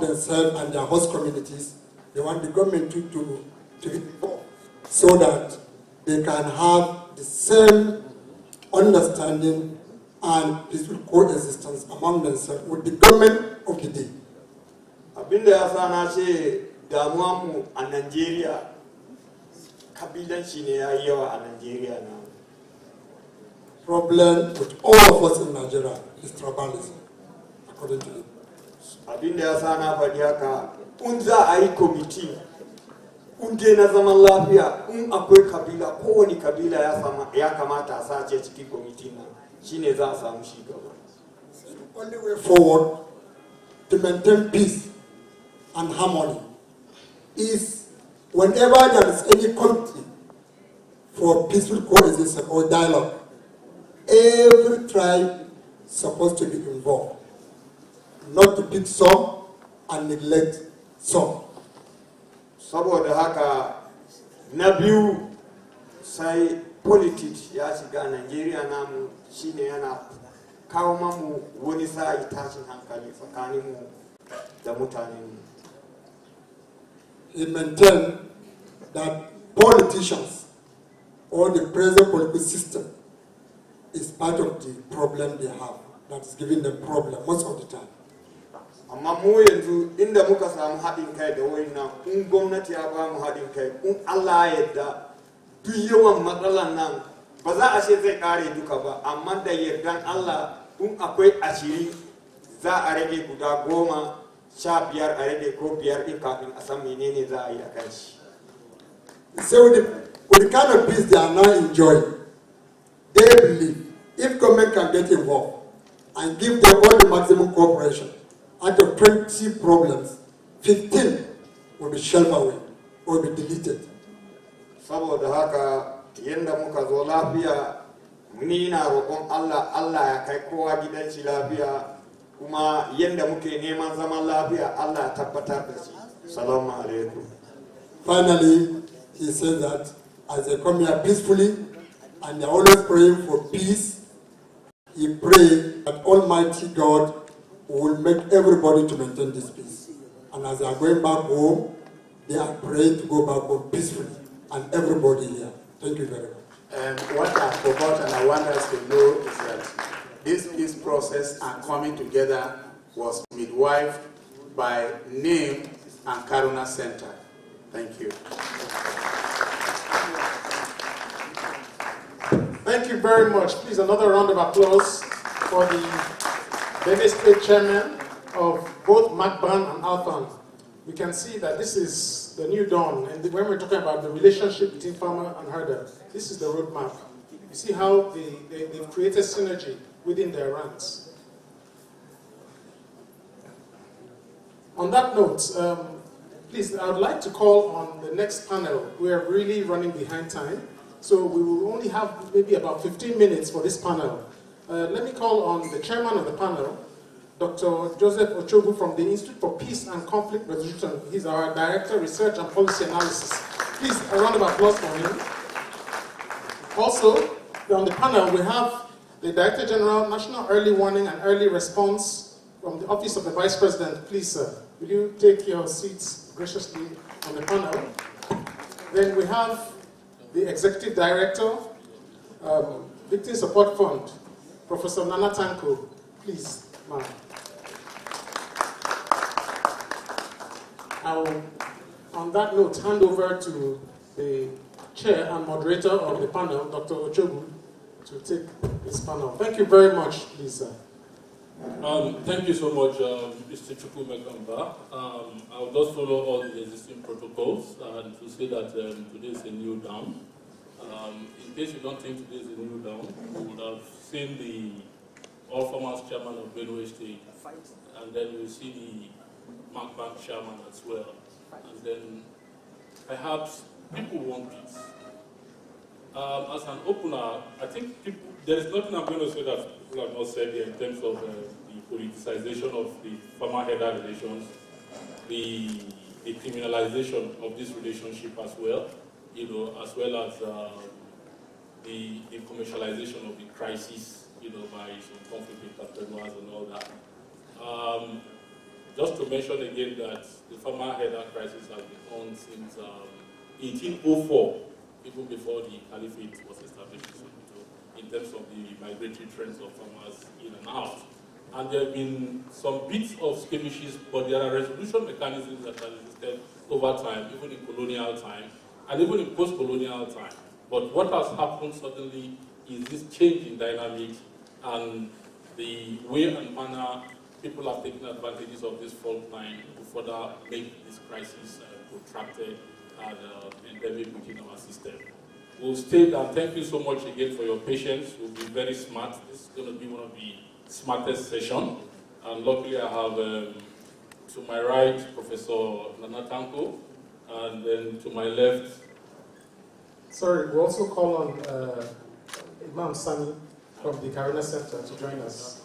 themselves and their host communities. They want the government to be involved so that they can have the same understanding and peaceful coexistence among themselves with the government of the day. Abinda ya sana ce damuwa mu a Nigeria, kabilanci ne ya yi yawa a Nigeria now. Problem with all of us in Nigeria is tribalism, according to him. Abinda ya sana faɗi haka, in za a yi committee, in dai na zaman lafiya, in akwai kabila, kowane kabila ya kamata a sace cikin committee na, shine za a samu shi gaba. The only way forward to maintain peace and harmony is whenever there is any conflict for peaceful coexistence or dialogue, every tribe is supposed to be involved, not to pick some and neglect some. Saboda haka na biyu sai politics ya shiga Nigeria namu shine yana kawo mamu wani sa'i tashin hankali tsakaninmu da mutanenmu. He maintained that politicians or the present political system is part of the problem they have, that is giving them problem most of the time. Amma mu yanzu inda muka samu haɗin kai da wayannan, in gwamnati ya ba mu haɗin kai, in Allah ya yarda duk yawan matsalan nan ba za a ce zai kare duka ba, amma da yardan Allah in akwai 20 za a rage guda 10, 15 a rage ko 5 din kafin a san menene za a yi a kan shi. So with the kind of peace they are now enjoying, they believe if government can get involved and give them all the maximum cooperation, out of 20 problems, 15 will be shelved away or be deleted. Saboda haka yanda muka zo lafiya, ni na roƙon Allah ya kai kowa gidan shi lafiya, kuma yanda muke neman zaman lafiya Allah ya tabbatar da shi. Assalamu alaikum. Finally, he said that as they come here peacefully and they are always praying for peace, he prayed that Almighty God will make everybody to maintain this peace. And as they are going back home, they are praying to go back home peacefully, and everybody here. Thank you very much. And what I forgot and I want us to know is that this peace process and coming together was midwifed by NAME and Karuna Center. Thank you. Thank you very much. Please, another round of applause for the Benue State Chairman of both MACBAN and Althon. We can see that this is the new dawn, and when we're talking about the relationship between farmer and herder, this is the roadmap. You see how they've created synergy within their ranks. On that note, please, I would like to call on the next panel. We are really running behind time, so we will only have maybe about 15 minutes for this panel. Let me call on the chairman of the panel, Dr. Joseph Ochogu from the Institute for Peace and Conflict Resolution. He's our Director, Research and Policy Analysis. Please, a round of applause for him. Also, on the panel, we have the Director General, National Early Warning and Early Response from the Office of the Vice President. Please, sir, will you take your seats graciously on the panel? Then we have the Executive Director, Victim Support Fund, Professor Nana Tanko. Please, ma'am. I will, on that note, hand over to the chair and moderator of the panel, Dr. Ochogu, to take this panel. Thank you very much, please, sir. Thank you so much, Mr. Chukwumekamba. I will just follow all the existing protocols and to say that today is a new dawn. In case you don't think today is a new dawn, you would have seen the All Farmers Chairman of Benue State, and then you see the MACBAN Chairman as well. And then perhaps people want peace. As an opener, I think there is nothing I'm going to say that people have not said here in terms of the politicization of the farmer-herder relations, the criminalization of this relationship as well, as well as the commercialization of the crisis, by some conflict with entrepreneurs and all that. Just to mention again that the farmer header crisis has been on since 1804, even before the caliphate was established in terms of the migratory trends of farmers in and out. And there have been some bits of skirmishes, but there are resolution mechanisms that have existed over time, even in colonial time, and even in post-colonial time. But what has happened suddenly is this change in dynamic and the way and manner people have taken advantages of this fault line to further make this crisis protracted and endemic within our system. We'll stay down. Thank you so much again for your patience. We'll be very smart. This is going to be one of the smartest sessions. And luckily I have to my right Professor Nana Tanko, and then to my left. Sorry, we also call on Imam Sani from the Karuna Center to join us.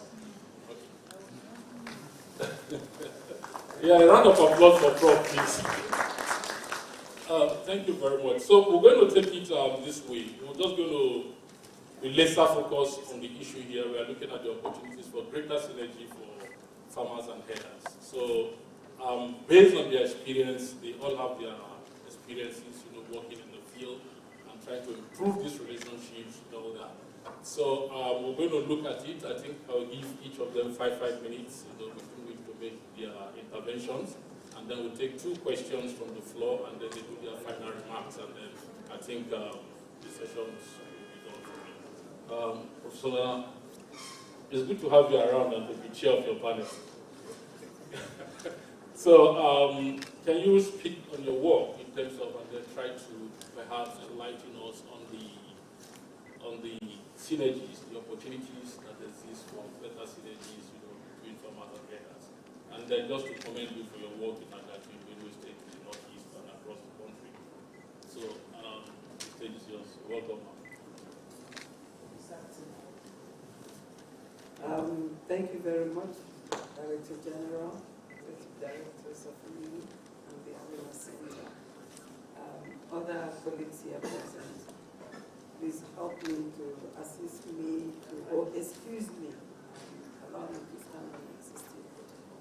Yeah, a round of applause for Prof, please. Thank you very much. So we're going to take it this way. We're just going to be lesser focused on the issue here. We are looking at the opportunities for greater synergy for farmers and headers. So based on their experience, they all have their experiences, working in the field and trying to improve these relationships and all that. So we're going to look at it. I think I'll give each of them 5 minutes, within which to make their interventions. And then we'll take 2 questions from the floor, and then they do their final remarks, and then I think the sessions will be done for me. Professor, it's good to have you around and to be chair of your panel. So, can you speak on your work in terms of, and then try to perhaps enlighten us on the synergies, the opportunities that exist for better synergies, between farmers and headers. And then just to commend you for your work in Agati, in Benue State, in the Northeast, and across the country. So, the stage is yours. Welcome. Thank you very much, Director General, Directors of the Union, and the Karuna Center. Other colleagues here present, please help me to assist me to, or excuse me, allow me to stand on existing protocol.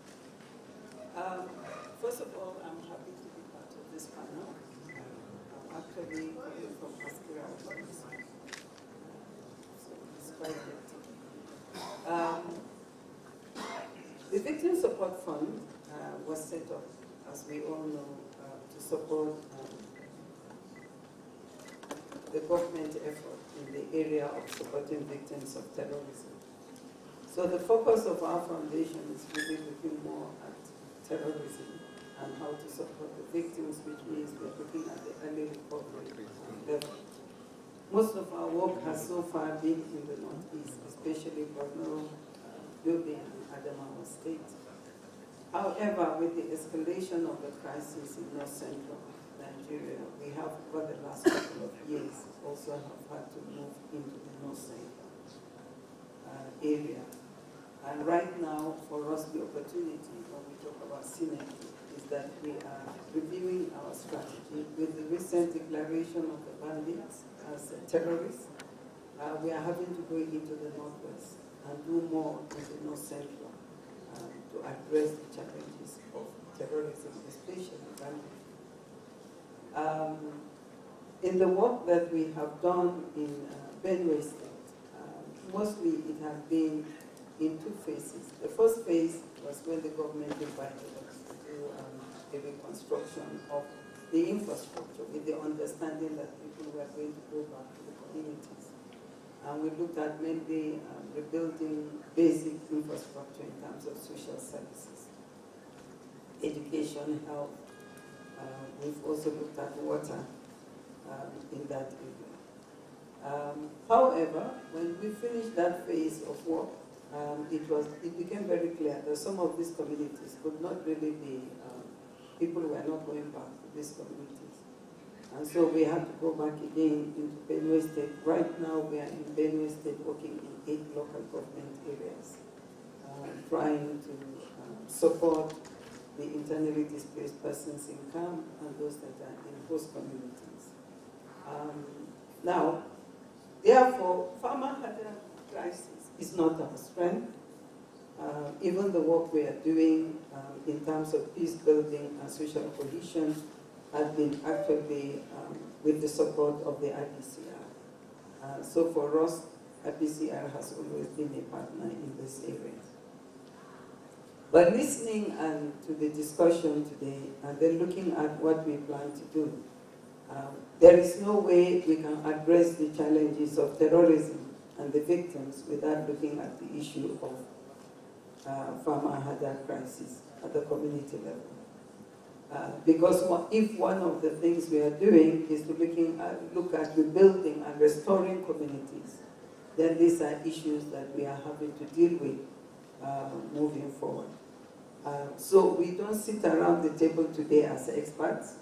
First of all, I'm happy to be part of this panel. I'm actually coming from Askira, so it's quite hectic. The Victim Support Fund was set up, as we all know, to support the government effort in the area of supporting victims of terrorism. So the focus of our foundation is really looking more at terrorism and how to support the victims, which means we're looking at the early recovery level. Most of our work has so far been in the Northeast, especially Borno, Yobe, and Adamawa State. However, with the escalation of the crisis in North Central Nigeria, we have, over the last couple of years, also have had to move into the North Central area. And right now, for us, the opportunity, when we talk about synergy, is that we are reviewing our strategy with the recent declaration of the bandits as terrorists. We are having to go into the Northwest and do more in the North Central to address the challenges of terrorism, especially bandits. In the work that we have done in Benue State, mostly it has been in 2 phases. The first phase was when the government invited us to do a reconstruction of the infrastructure with the understanding that people were going to go back to the communities. And we looked at mainly rebuilding basic infrastructure in terms of social services, education, health. We've also looked at water in that area. However, when we finished that phase of work, it became very clear that some of these communities could not really be, people were not going back to these communities. And so we had to go back again into Benue State. Right now we are in Benue State working in 8 local government areas, trying to support the internally displaced persons in camp and those that are in host communities. Now, therefore, farmer crisis is not our strength. Even the work we are doing in terms of peace building and social cohesion has been actually with the support of the IPCR. So for us, IPCR has always been a partner in this area. But listening to the discussion today and then looking at what we plan to do, there is no way we can address the challenges of terrorism and the victims without looking at the issue of farmer hazard crisis at the community level. Because if one of the things we are doing is to look at rebuilding and restoring communities, then these are issues that we are having to deal with moving forward. So we don't sit around the table today as experts.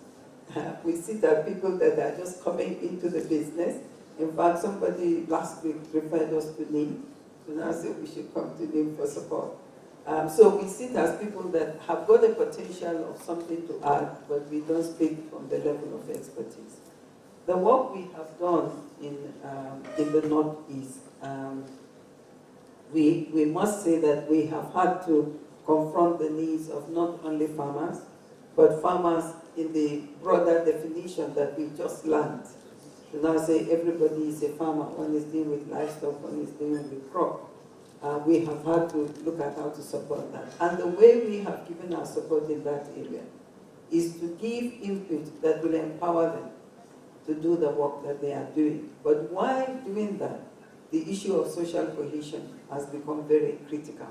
We sit as people that are just coming into the business. In fact, somebody last week referred us to NIM, so now said we should come to NIM for support. So we sit as people that have got the potential of something to add, but we don't speak from the level of expertise. The work we have done in the Northeast, we must say that we have had to confront the needs of not only farmers, but farmers in the broader definition that we just learned. To now say everybody is a farmer, one is dealing with livestock, one is dealing with crop. We have had to look at how to support that. And the way we have given our support in that area is to give input that will empower them to do the work that they are doing. But while doing that, the issue of social cohesion has become very critical.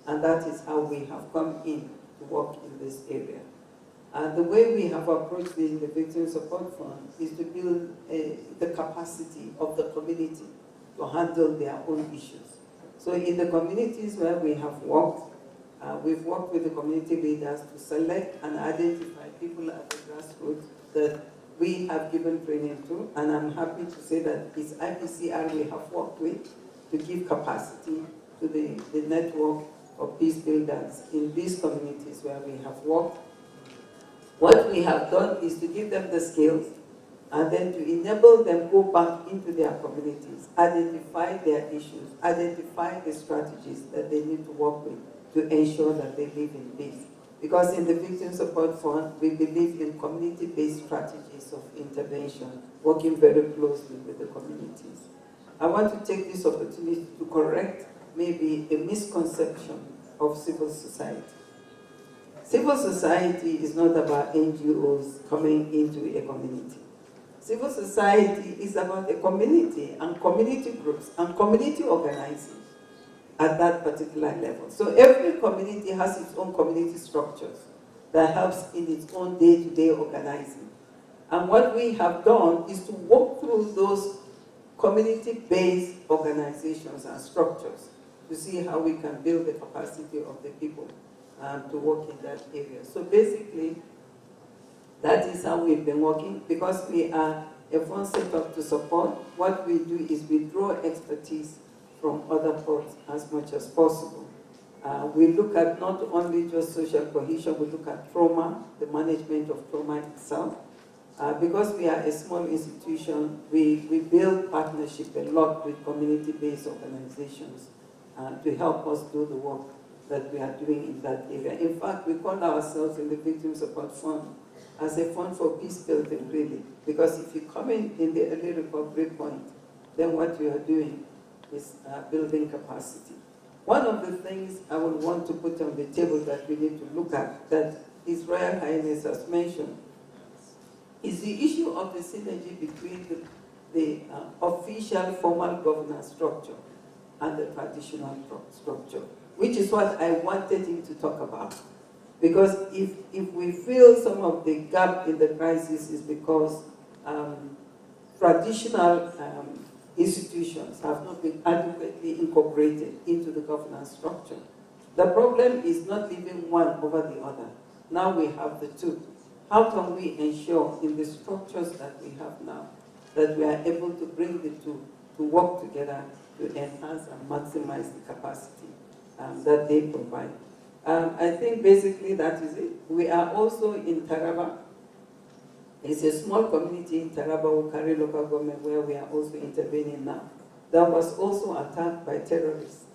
And that is how we have come in to work in this area. And the way we have approached the Victim Support Fund is to build the capacity of the community to handle their own issues. So in the communities where we have worked, we've worked with the community leaders to select and identify people at the grassroots that we have given training to, and I'm happy to say that it's IPCR we have worked with to give capacity to the network of peace builders in these communities where we have worked. What we have done is to give them the skills and then to enable them go back into their communities, identify their issues, identify the strategies that they need to work with to ensure that they live in peace. Because in the Victim Support Fund, we believe in community-based strategies of intervention, working very closely with the communities. I want to take this opportunity to correct maybe a misconception of civil society. Civil society is not about NGOs coming into a community. Civil society is about a community and community groups and community organizing at that particular level. So every community has its own community structures that helps in its own day-to-day organizing. And what we have done is to walk through those community-based organizations and structures to see how we can build the capacity of the people to work in that area. So basically, that is how we've been working. Because we are a fund set up to support, what we do is we draw expertise from other ports as much as possible. We look at not only just social cohesion, we look at trauma, the management of trauma itself. Because we are a small institution, we build partnership a lot with community-based organizations to help us do the work that we are doing in that area. In fact, we call ourselves in the Victim Support Fund as a fund for peace building, really. Because if you come in the early recovery point, then what you are doing is building capacity. One of the things I would want to put on the table that we need to look at, that His Royal Highness has mentioned, is the issue of the synergy between the official formal governance structure and the traditional structure, which is what I wanted him to talk about. Because if we feel some of the gap in the crisis is because traditional institutions have not been adequately incorporated into the governance structure. The problem is not leaving one over the other. Now we have the two. How can we ensure in the structures that we have now that we are able to bring the two to work together to enhance and maximize the capacity that they provide? I think basically that is it. We are also in Taraba. It's a small community in Taraba, Ukari local government, where we are also intervening now. That was also attacked by terrorists.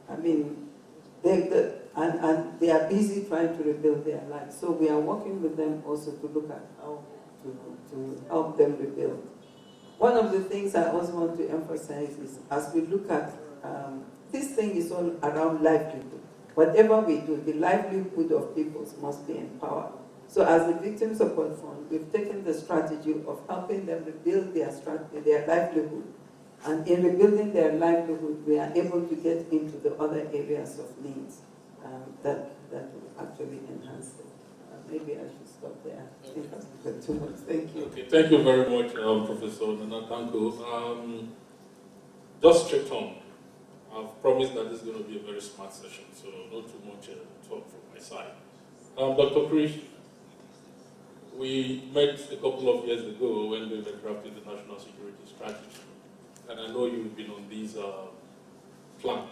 I mean, and they are busy trying to rebuild their lives. So we are working with them also to look at how to help them rebuild. One of the things I also want to emphasize is, as we look at, this thing is all around livelihood. Whatever we do, the livelihood of people must be empowered. So as the Victim Support Fund, we've taken the strategy of helping them rebuild their livelihood. And in rebuilding their livelihood, we are able to get into the other areas of needs that will actually enhance them. Maybe I should stop there. I think I've spoken too much. Thank you. Okay, thank you very much, Professor Nanatanko. Just straight on. I've promised that this is going to be a very smart session, so not too much talk from my side. Dr. Krish, we met a couple of years ago when we were drafting the National Security Strategy. And I know you've been on these plan,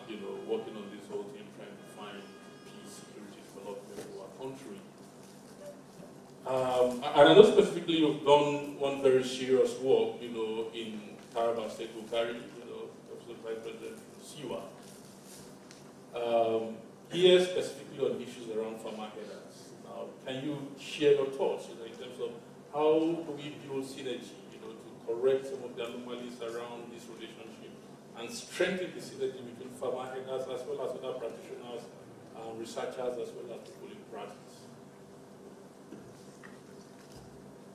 working on this whole thing, trying to find peace, security, development for our country. And I know specifically you've done one very serious work, in Taraba State, Bukari, Vice President Siwa. Here specifically on issues around farmer headers. Now, can you share your thoughts, in terms of how do we build synergy, to correct some of the anomalies around this relationship and strengthen the synergy between farmer headers as well as other practitioners, researchers, as well as people in practice?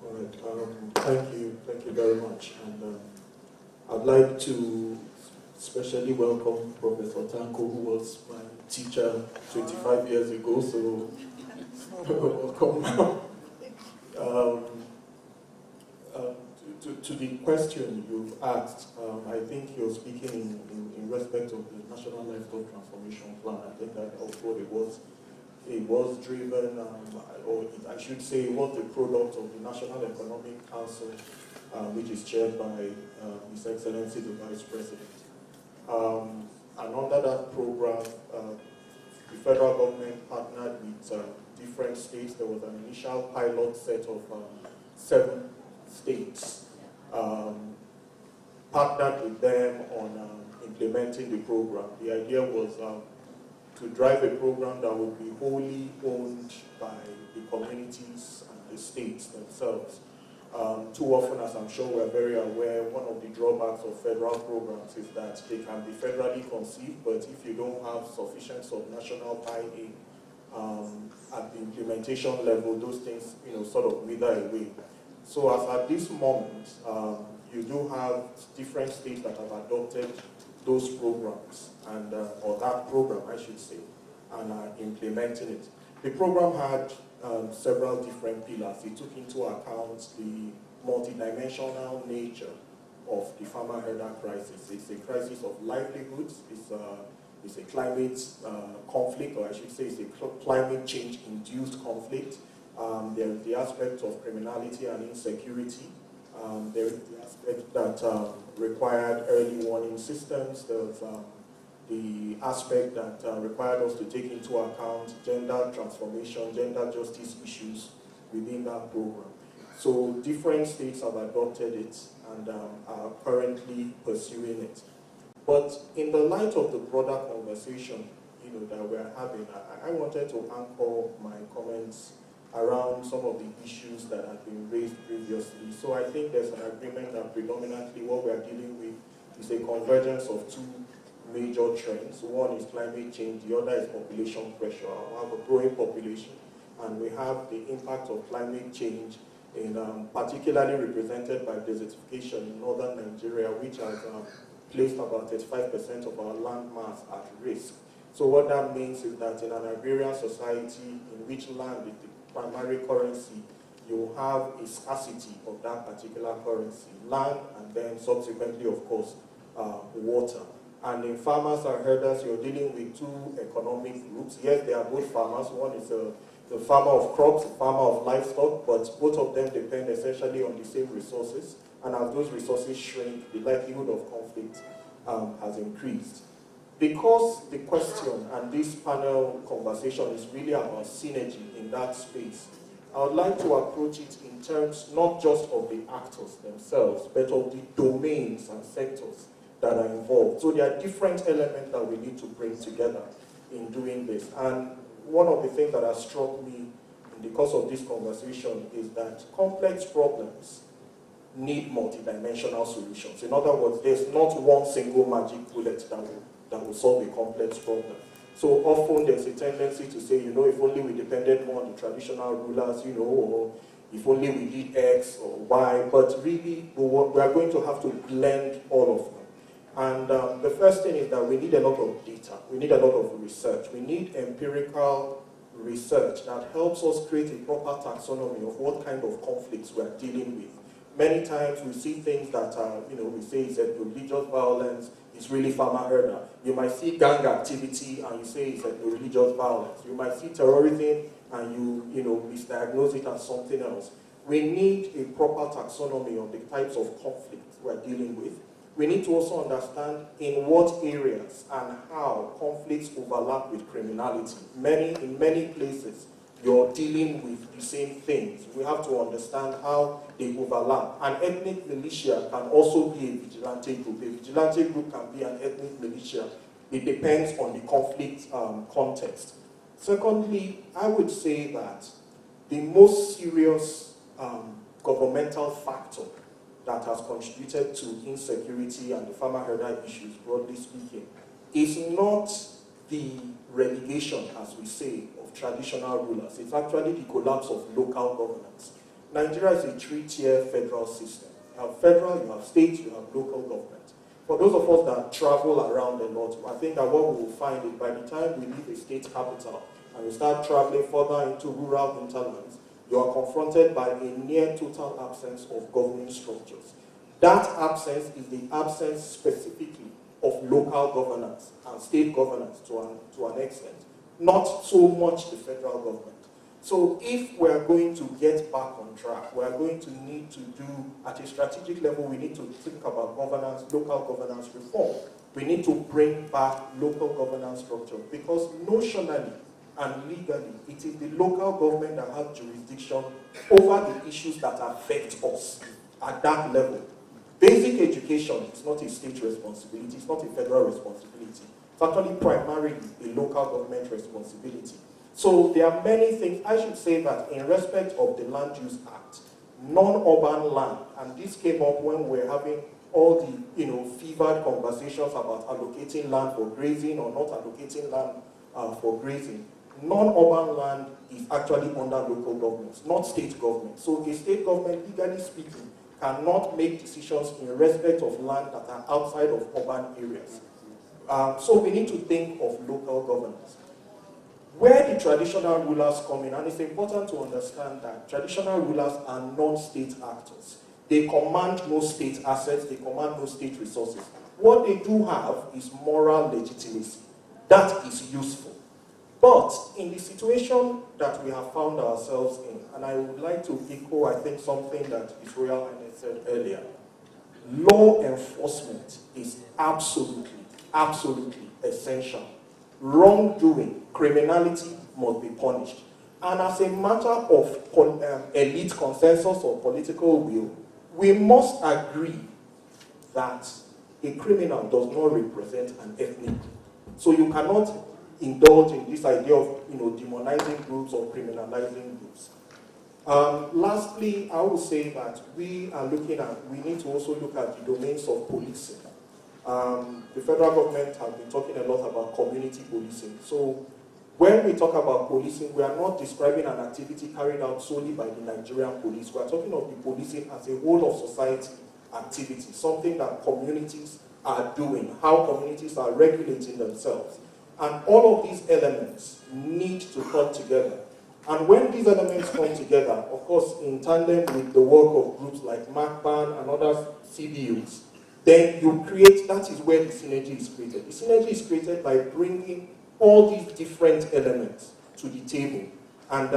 All right. Thank you very much. And I'd like to especially welcome Professor Tanko, who was my teacher 25 years ago, so welcome now. To the question you've asked, I think you're speaking in respect of the National Livestock Transformation Plan. I think that what it was. It was driven, I should say, it was the product of the National Economic Council, which is chaired by His Excellency the Vice President. And under that program, the federal government partnered with different states. There was an initial pilot set of 7 states, partnered with them on implementing the program. The idea was to drive a program that would be wholly owned by the communities and the states themselves. Too often, as I'm sure we're very aware, one of the drawbacks of federal programs is that they can be federally conceived, but if you don't have sufficient subnational buy-in at the implementation level, those things sort of wither away. So as at this moment, you do have different states that have adopted those programs, and or that program, I should say, and are implementing it. The program had several different pillars. It took into account the multidimensional nature of the farmer herder crisis. It's a crisis of livelihoods. It's a climate conflict, or I should say, it's a climate change induced conflict. There is the aspect of criminality and insecurity. There is the aspect that required early warning systems. There's the aspect that required us to take into account gender transformation, gender justice issues within that program. So different states have adopted it and are currently pursuing it. But in the light of the broader conversation that we're having, I wanted to anchor my comments around some of the issues that have been raised previously. So I think there's an agreement that predominantly what we're dealing with is a convergence of 2 major trends. One is climate change, the other is population pressure. We have a growing population, and we have the impact of climate change in particularly represented by desertification in northern Nigeria, which has placed about 35% of our land mass at risk. So what that means is that in an agrarian society in which land is the primary currency, you have a scarcity of that particular currency, land, and then subsequently, of course, water. And in farmers and herders, you're dealing with 2 economic groups. Yes, they are both farmers. One is the farmer of crops, the farmer of livestock, but both of them depend essentially on the same resources. And as those resources shrink, the likelihood of conflict has increased. Because the question and this panel conversation is really about synergy in that space, I would like to approach it in terms not just of the actors themselves, but of the domains and sectors that are involved. So there are different elements that we need to bring together in doing this. And one of the things that has struck me in the course of this conversation is that complex problems need multidimensional solutions. In other words, there's not one single magic bullet that will solve a complex problem. So often there's a tendency to say, if only we depended more on the traditional rulers, or if only we did X or Y, but really we are going to have to blend all of them. And the first thing is that we need a lot of data. We need a lot of research. We need empirical research that helps us create a proper taxonomy of what kind of conflicts we are dealing with. Many times we see things that are, we say it's a religious violence, it's really farmer herder. You might see gang activity and you say it's a religious violence. You might see terrorism and you misdiagnose it as something else. We need a proper taxonomy of the types of conflicts we're dealing with. We need to also understand in what areas and how conflicts overlap with criminality. In many places, you're dealing with the same things. We have to understand how they overlap. An ethnic militia can also be a vigilante group. A vigilante group can be an ethnic militia. It depends on the conflict context. Secondly, I would say that the most serious governmental factor that has contributed to insecurity and the farmer-herder issues, broadly speaking, is not the relegation, as we say, of traditional rulers. It's actually the collapse of local governance. Nigeria is a 3-tier federal system. You have federal, you have state, you have local government. For those of us that travel around a lot, I think that what we will find is by the time we leave a state capital and we start traveling further into rural hinterlands, you are confronted by a near total absence of governing structures. That absence is the absence specifically of local governance and state governance to an extent, not so much the federal government. So if we're going to get back on track, we're going to need to do, at a strategic level, we need to think about governance, local governance reform. We need to bring back local governance structure because notionally and legally, it is the local government that has jurisdiction over the issues that affect us at that level. Basic education is not a state responsibility, it's not a federal responsibility. It's actually primarily a local government responsibility. So there are many things. I should say that in respect of the Land Use Act, non-urban land, and this came up when we were having all the fevered conversations about allocating land for grazing or not allocating land for grazing. Non-urban land is actually under local governments, not state government. So a state government, legally speaking, cannot make decisions in respect of land that are outside of urban areas. So we need to think of local governance. Where the traditional rulers come in, and it's important to understand that traditional rulers are non-state actors. They command no state assets, they command no state resources. What they do have is moral legitimacy. That is useful. But in the situation that we have found ourselves in, and I would like to echo, I think, something that His Royal Highness said earlier, law enforcement is absolutely essential. Wrongdoing, criminality must be punished. And as a matter of elite consensus or political will, we must agree that a criminal does not represent an ethnic group. So you cannot indulge in this idea of demonizing groups or criminalizing groups. Lastly, I would say that we need to also look at the domains of policing. The federal government has been talking a lot about community policing. So when we talk about policing, we are not describing an activity carried out solely by the Nigerian police. We are talking of the policing as a whole of society activity, something that communities are doing, how communities are regulating themselves. And all of these elements need to come together. And when these elements come together, of course, in tandem with the work of groups like MACBAN and other CBUs, then you create, that is where the synergy is created. The synergy is created by bringing all these different elements to the table. And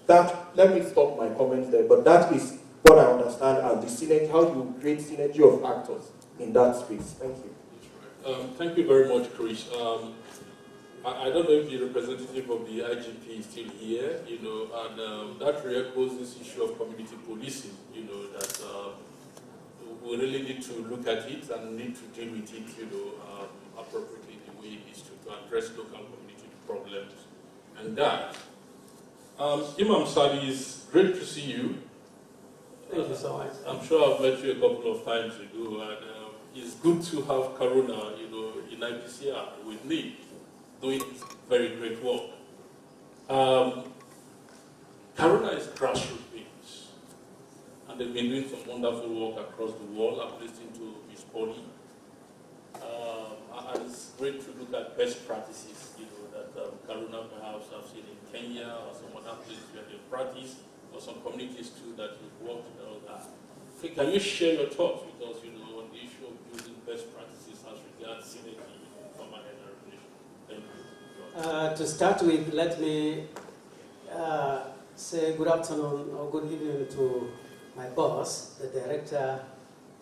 let me stop my comments there, but that is what I understand as the synergy, how you create synergy of actors in that space. Thank you. Thank you very much, Krish. I don't know if the representative of the IGP is still here, and that re-echoes this issue of community policing, that we really need to look at it and need to deal with it, appropriately the way it is to. to address local community problems and that. Imam Sadi, it's great to see you. Thank you so much. I'm sure I've met you a couple of times ago, and it's good to have Karuna, in IPCR with me, doing very great work. Karuna is grassroots based, and they've been doing some wonderful work across the world. I've listened to his body, and it's great to look at best practices, that Karuna perhaps have seen in Kenya or some other places where they practice, or some communities too that you've worked with all that. Can you share your thoughts with us, on the issue of using best practices as regards synergy in farmer relation? Thank you. To start with, let me say good afternoon or good evening to my boss, the Director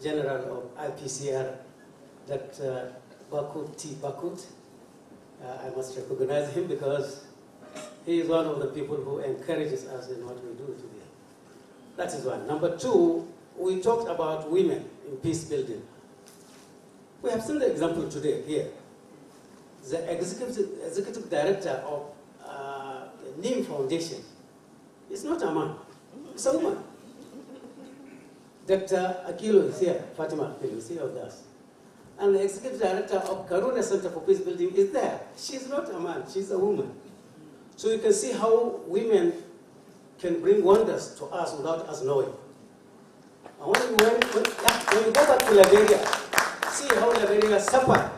General of IPCR, Dr. Bakut T. Bakut. I must recognize him because he is one of the people who encourages us in what we do today. That is one. Number two, we talked about women in peace building. We have seen the example today here. The executive director of the NIM Foundation is not a man, it's a woman. Dr. Akilo is here, Fatima Akilo is here with us. And the executive director of Karuna Center for Peace Building is there. She's not a man, she's a woman. So you can see how women can bring wonders to us without us knowing. And when we go back to Liberia, see how Liberia suffered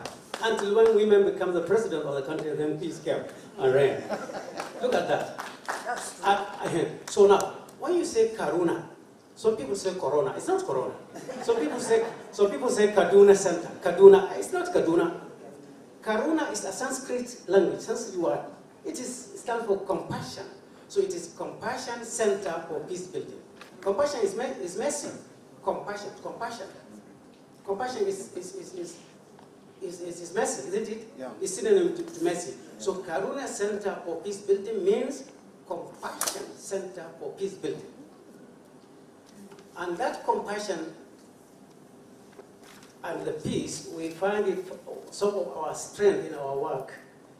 until when women become the president of the country, then peace came and reigned. Look at that. So now, when you say Karuna, some people say Corona. It's not Corona. Some people say Kaduna Center. Kaduna. It's not Kaduna. Karuna is a Sanskrit language, Sanskrit word. It stands for compassion. So it is Compassion Center for Peace Building. Compassion is messy. Compassion is messy, isn't it? Yeah. It's synonym to messy. So Karuna Center for Peace Building means Compassion Center for Peace Building. And that compassion and the peace, we find it some of our strength in our work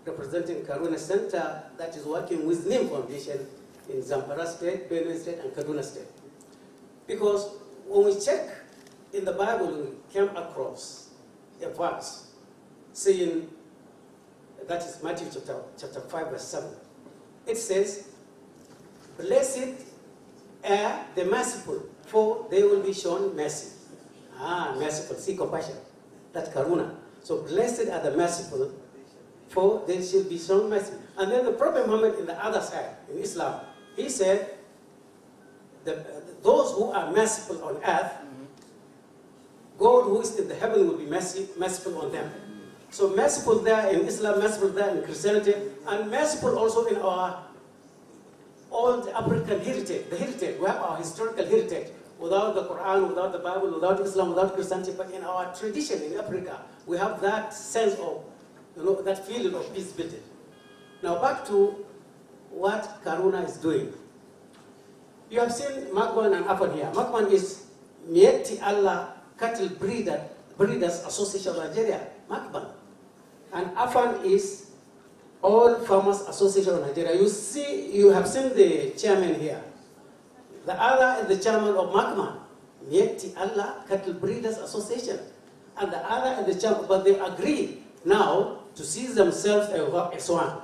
representing Karuna Center that is working with NIM Foundation in Zamfara State, Benue State, and Kaduna State. Because when we check in the Bible, we came across a verse saying, that is Matthew chapter 5, verse 7. It says, "Blessed are the merciful, for they will be shown mercy." Merciful, see compassion. That's Karuna. So blessed are the merciful, for they shall be shown mercy. And then the Prophet Muhammad in the other side, in Islam, he said, those who are merciful on earth, God who is in the heaven will be merciful on them. So merciful there in Islam, merciful there in Christianity, and merciful also in our old African heritage, the heritage. We have our historical heritage. Without the Quran, without the Bible, without Islam, without Christianity, but in our tradition in Africa, we have that sense of, that feeling of peace building. Now back to what Karuna is doing. You have seen Makban and Afan here. Makban is Mieti Allah Cattle Breeders Association of Nigeria, Makban. And Afan is All Farmers Association of Nigeria. You have seen the chairman here. The other is the chairman of Makman, Mieti Allah Cattle Breeders Association. And the other is the chairman, but they agree now to see themselves as one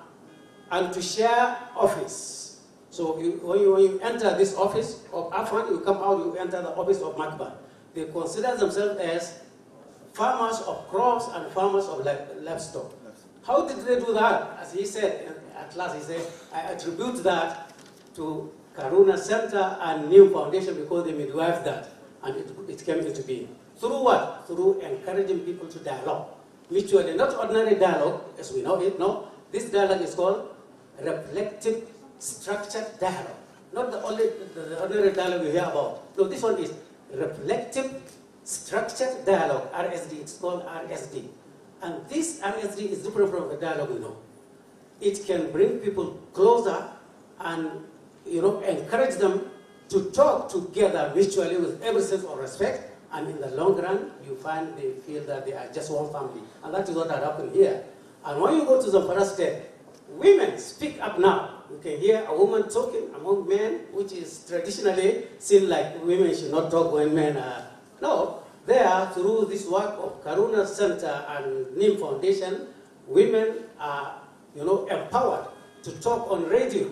and to share office. So when you enter this office of Afan, you come out, you enter the office of Makban. They consider themselves as farmers of crops and farmers of livestock. How did they do that? As he said, at last he said, I attribute that to Karuna Center and NIM Foundation because they midwife that, and it came into being. Through what? Through encouraging people to dialogue. Mutually, not ordinary dialogue, as we know it, no. This dialogue is called reflective structured dialogue. Not the ordinary dialogue you hear about. No, this one is reflective structured dialogue, RSD, it's called RSD. And this RSD is different from the dialogue we know. It can bring people closer and encourage them to talk together mutually with every sense of respect, and in the long run, you find they feel that they are just one family. And that is what had happened here. And when you go to Zamfara State, women speak up now. You can hear a woman talking among men, which is traditionally seen like women should not talk when men are. No, there, through this work of Karuna Center and NIM Foundation, women are, empowered to talk on radio.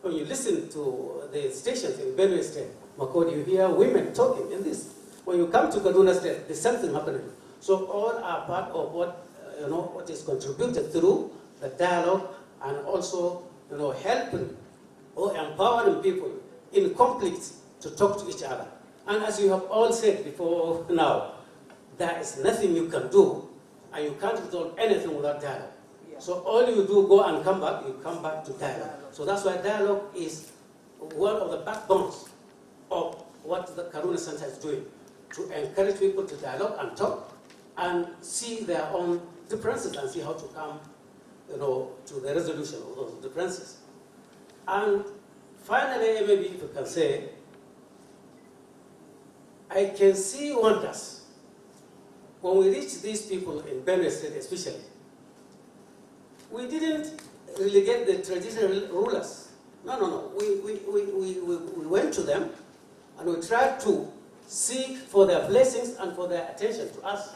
When you listen to the stations in Benue State, Makodi, you hear women talking in this. When you come to Kaduna State, there's something happening. So all are part of what is contributed through the dialogue and also helping or empowering people in conflict to talk to each other. And as you have all said before now, there is nothing you can do and you can't resolve anything without dialogue. So all you do, go and come back, you come back to dialogue. So that's why dialogue is one of the backbones of what the Karuna Center is doing, to encourage people to dialogue and talk and see their own differences and see how to come to the resolution of those differences. And finally, maybe if you can say, I can see wonders when we reach these people in Benue State especially. We didn't relegate the traditional rulers. No. We went to them and we tried to seek for their blessings and for their attention to us.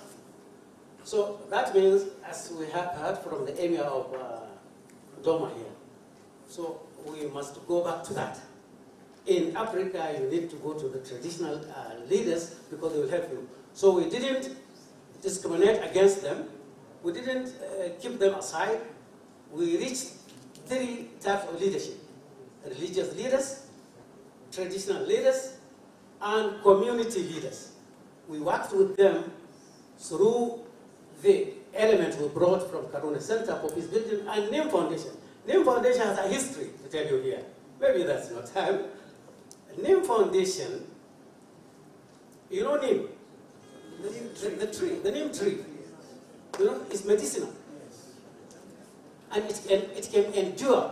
So that means, as we have heard from the emir of Doma here, so we must go back to that. In Africa, you need to go to the traditional leaders because they will help you. So we didn't discriminate against them. We didn't keep them aside. We reached 3 types of leadership: religious leaders, traditional leaders, and community leaders. We worked with them through the elements we brought from Karuna Center for Peace Building and NIM Foundation. NIM Foundation has a history to tell you here. Maybe that's not time. NIM Foundation, you know NIM? The tree, the NIM tree. It's medicinal. And it can endure.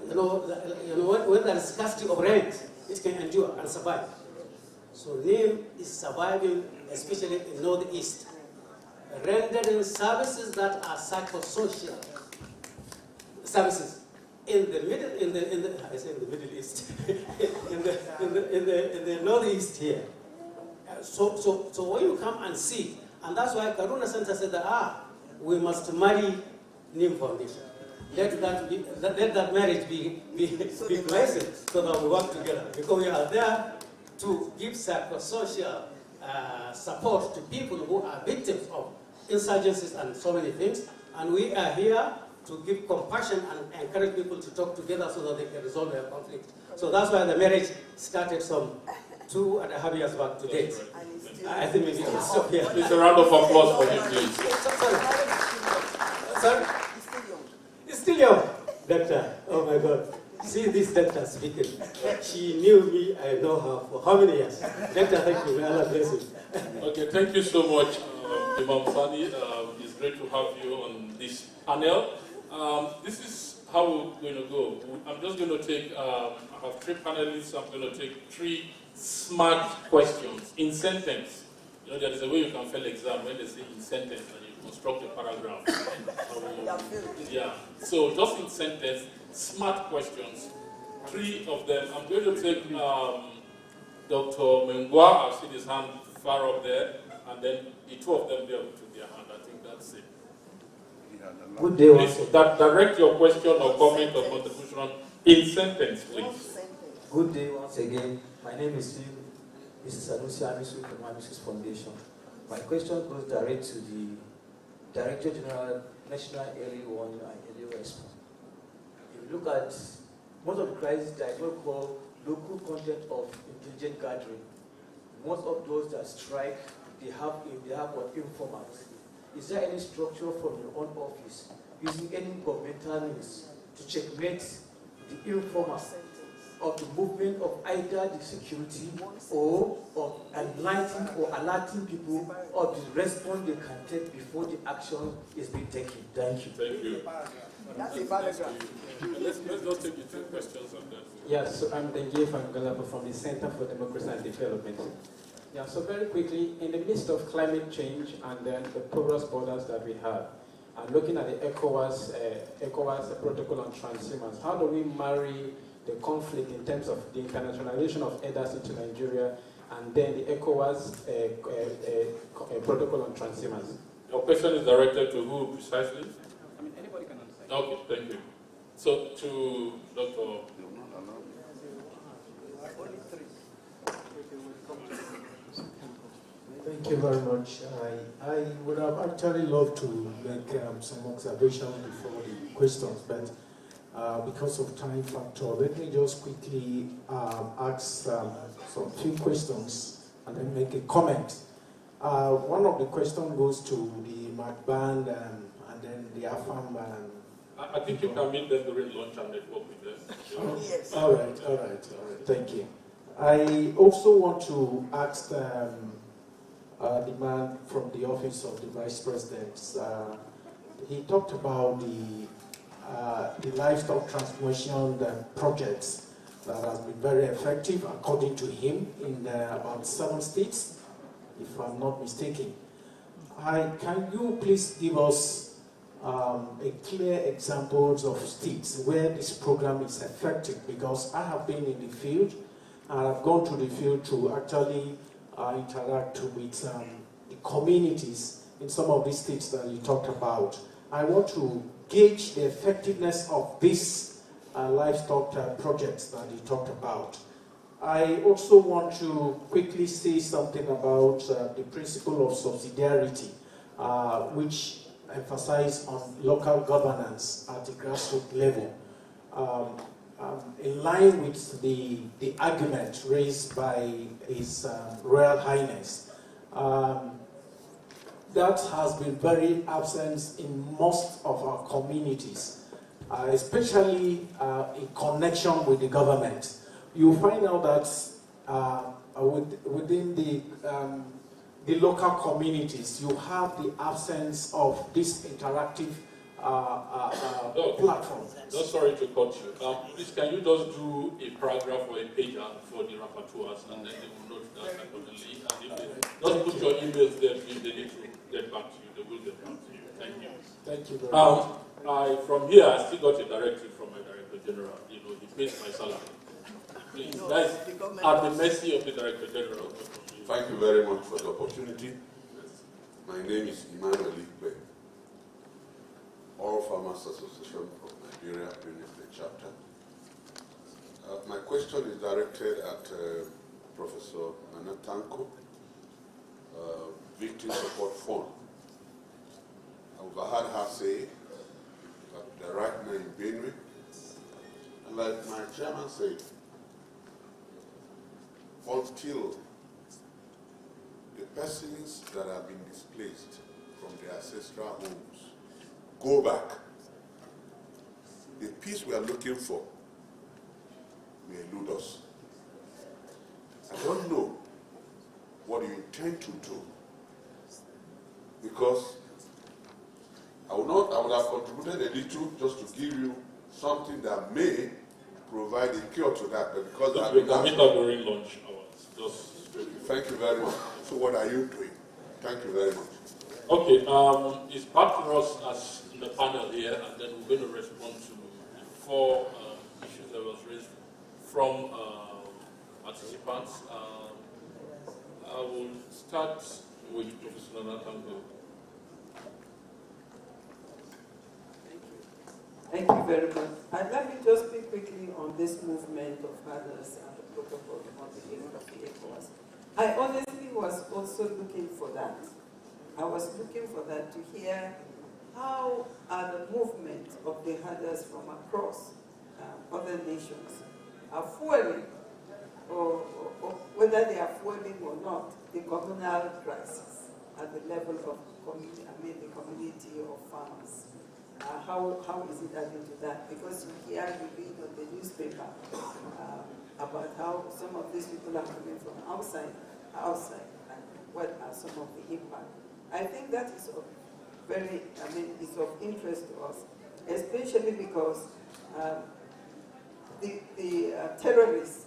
When there is scarcity of rain, it can endure and survive. So NIM is surviving, especially in Northeast, rendering services that are psychosocial services in the Middle East, in the Northeast here. So when you come and see, and that's why Karuna Center said that we must marry NIM Foundation. Let that marriage be pleasant so that we work together, because we are there to give psychosocial support to people who are victims of insurgencies and so many things, and we are here to give compassion and encourage people to talk together so that they can resolve their conflict. So that's why the marriage started some 2.5 years back to date. I think maybe it's stop here. Please, a round of applause for him, please. Sorry? It's still young. Doctor, oh my God. See this doctor speaking. She knew me, I know her for how many years? Doctor, thank you. May Allah bless you. Okay, thank you so much, Imam Sani. It's great to have you on this panel. This is how we're going to go. I'm just going to take, I have 3 panelists. I'm going to take 3 smart questions in sentence. There is a way you can fail exam when they say in sentence and you construct a paragraph. Yeah. So just in sentence, smart questions. 3 of them. I'm going to take Dr. Mengwa. I've seen his hand far up there, and then the 2 of them there took their hand. I think that's it. Good day, please, direct your question or comment or contribution in sentence, please. Good day once again. My name is Mrs. Sanusi Amisu from Amisus Foundation. My question goes direct to the Director General, National Early Warning and Early Response. If you look at most of the crises that is what we call local content of intelligent gathering, most of those that strike, they have what informants. Is there any structure from your own office using any governmental means to checkmate the informants of the movement of either the security or of enlightening or alerting people of the response they can take before the action is being taken? Thank you. Thank you. Let's just take the 2 questions on that. Yes, so I'm Dengue Fangalapa from the Center for Democracy and Development. Yeah, so very quickly, in the midst of climate change and then the porous borders that we have, and looking at the ECOWAS protocol on transhumance, how do we marry the conflict in terms of the internationalization of EDAS into Nigeria and then the ECOWAS protocol on transhumance? Your question is directed to who precisely? I mean, anybody can answer. Okay, thank you. So, to Dr. Thank you very much. I would have actually loved to make some observations before the questions, but because of time factor, let me just quickly ask some few questions and then make a comment. One of the questions goes to the MACBAN and then the AFAM. I think you can meet them during lunch and network with them. Yes. All right. Thank you. I also want to ask the man from the office of the Vice President. He talked about the livestock transformation projects that has been very effective, according to him, in about 7 states, if I'm not mistaken. Can you please give us a clear examples of states where this program is effective? Because I have been in the field, and I've gone to the field to actually interact with the communities in some of these states that you talked about. I want to gauge the effectiveness of these livestock projects that you talked about. I also want to quickly say something about the principle of subsidiarity, which emphasize on local governance at the grassroots level. In line with the argument raised by His Royal Highness, that has been very absent in most of our communities, especially in connection with the government. You find out that within the local communities, you have the absence of this interactive platform. No, sorry to cut you. Please, can you just do a paragraph or a pager for the rapporteurs, and then they will note that accordingly. And if they just put your emails there, please, they need to get back to you. They will get back to you. Thank you. Thank you very much. From here, I still got a directive from my Director General. You know, he pays my salary. Please, guys, at the mercy of the Director General. Thank you very much for the opportunity. My name is Emmanuel Ikpe, All Farmers Association of Nigeria, Benue State Chapter. My question is directed at Professor Nana Tanko, Victim Support Fund. I've heard her say that the right now in Benue, and like my chairman said, until the persons that have been displaced from their ancestral homes go back, the peace we are looking for may elude us. I don't know what you intend to do, because I would have contributed a little just to give you something that may provide a cure to that, but because I we can meet up during lunch hours. Thank you very much. So what are you doing? Thank you very much. Okay, it's back to us as in the panel here, and then we're going to respond to the 4 issues that was raised from participants. I will start with Professor Nanatango. Thank you very much. And let me just speak quickly on this movement of others and the protocol on the area of the ECOWAS. I honestly was also looking for that. I was looking for that to hear how are the movement of the herders from across other nations are fueling, or whether they are fueling or not, the communal crisis at the level of the community of farmers. How is it adding to that? Because you read on the newspaper about how some of these people are coming from outside, and what are some of the impact. I think that is of it's of interest to us, especially because the terrorists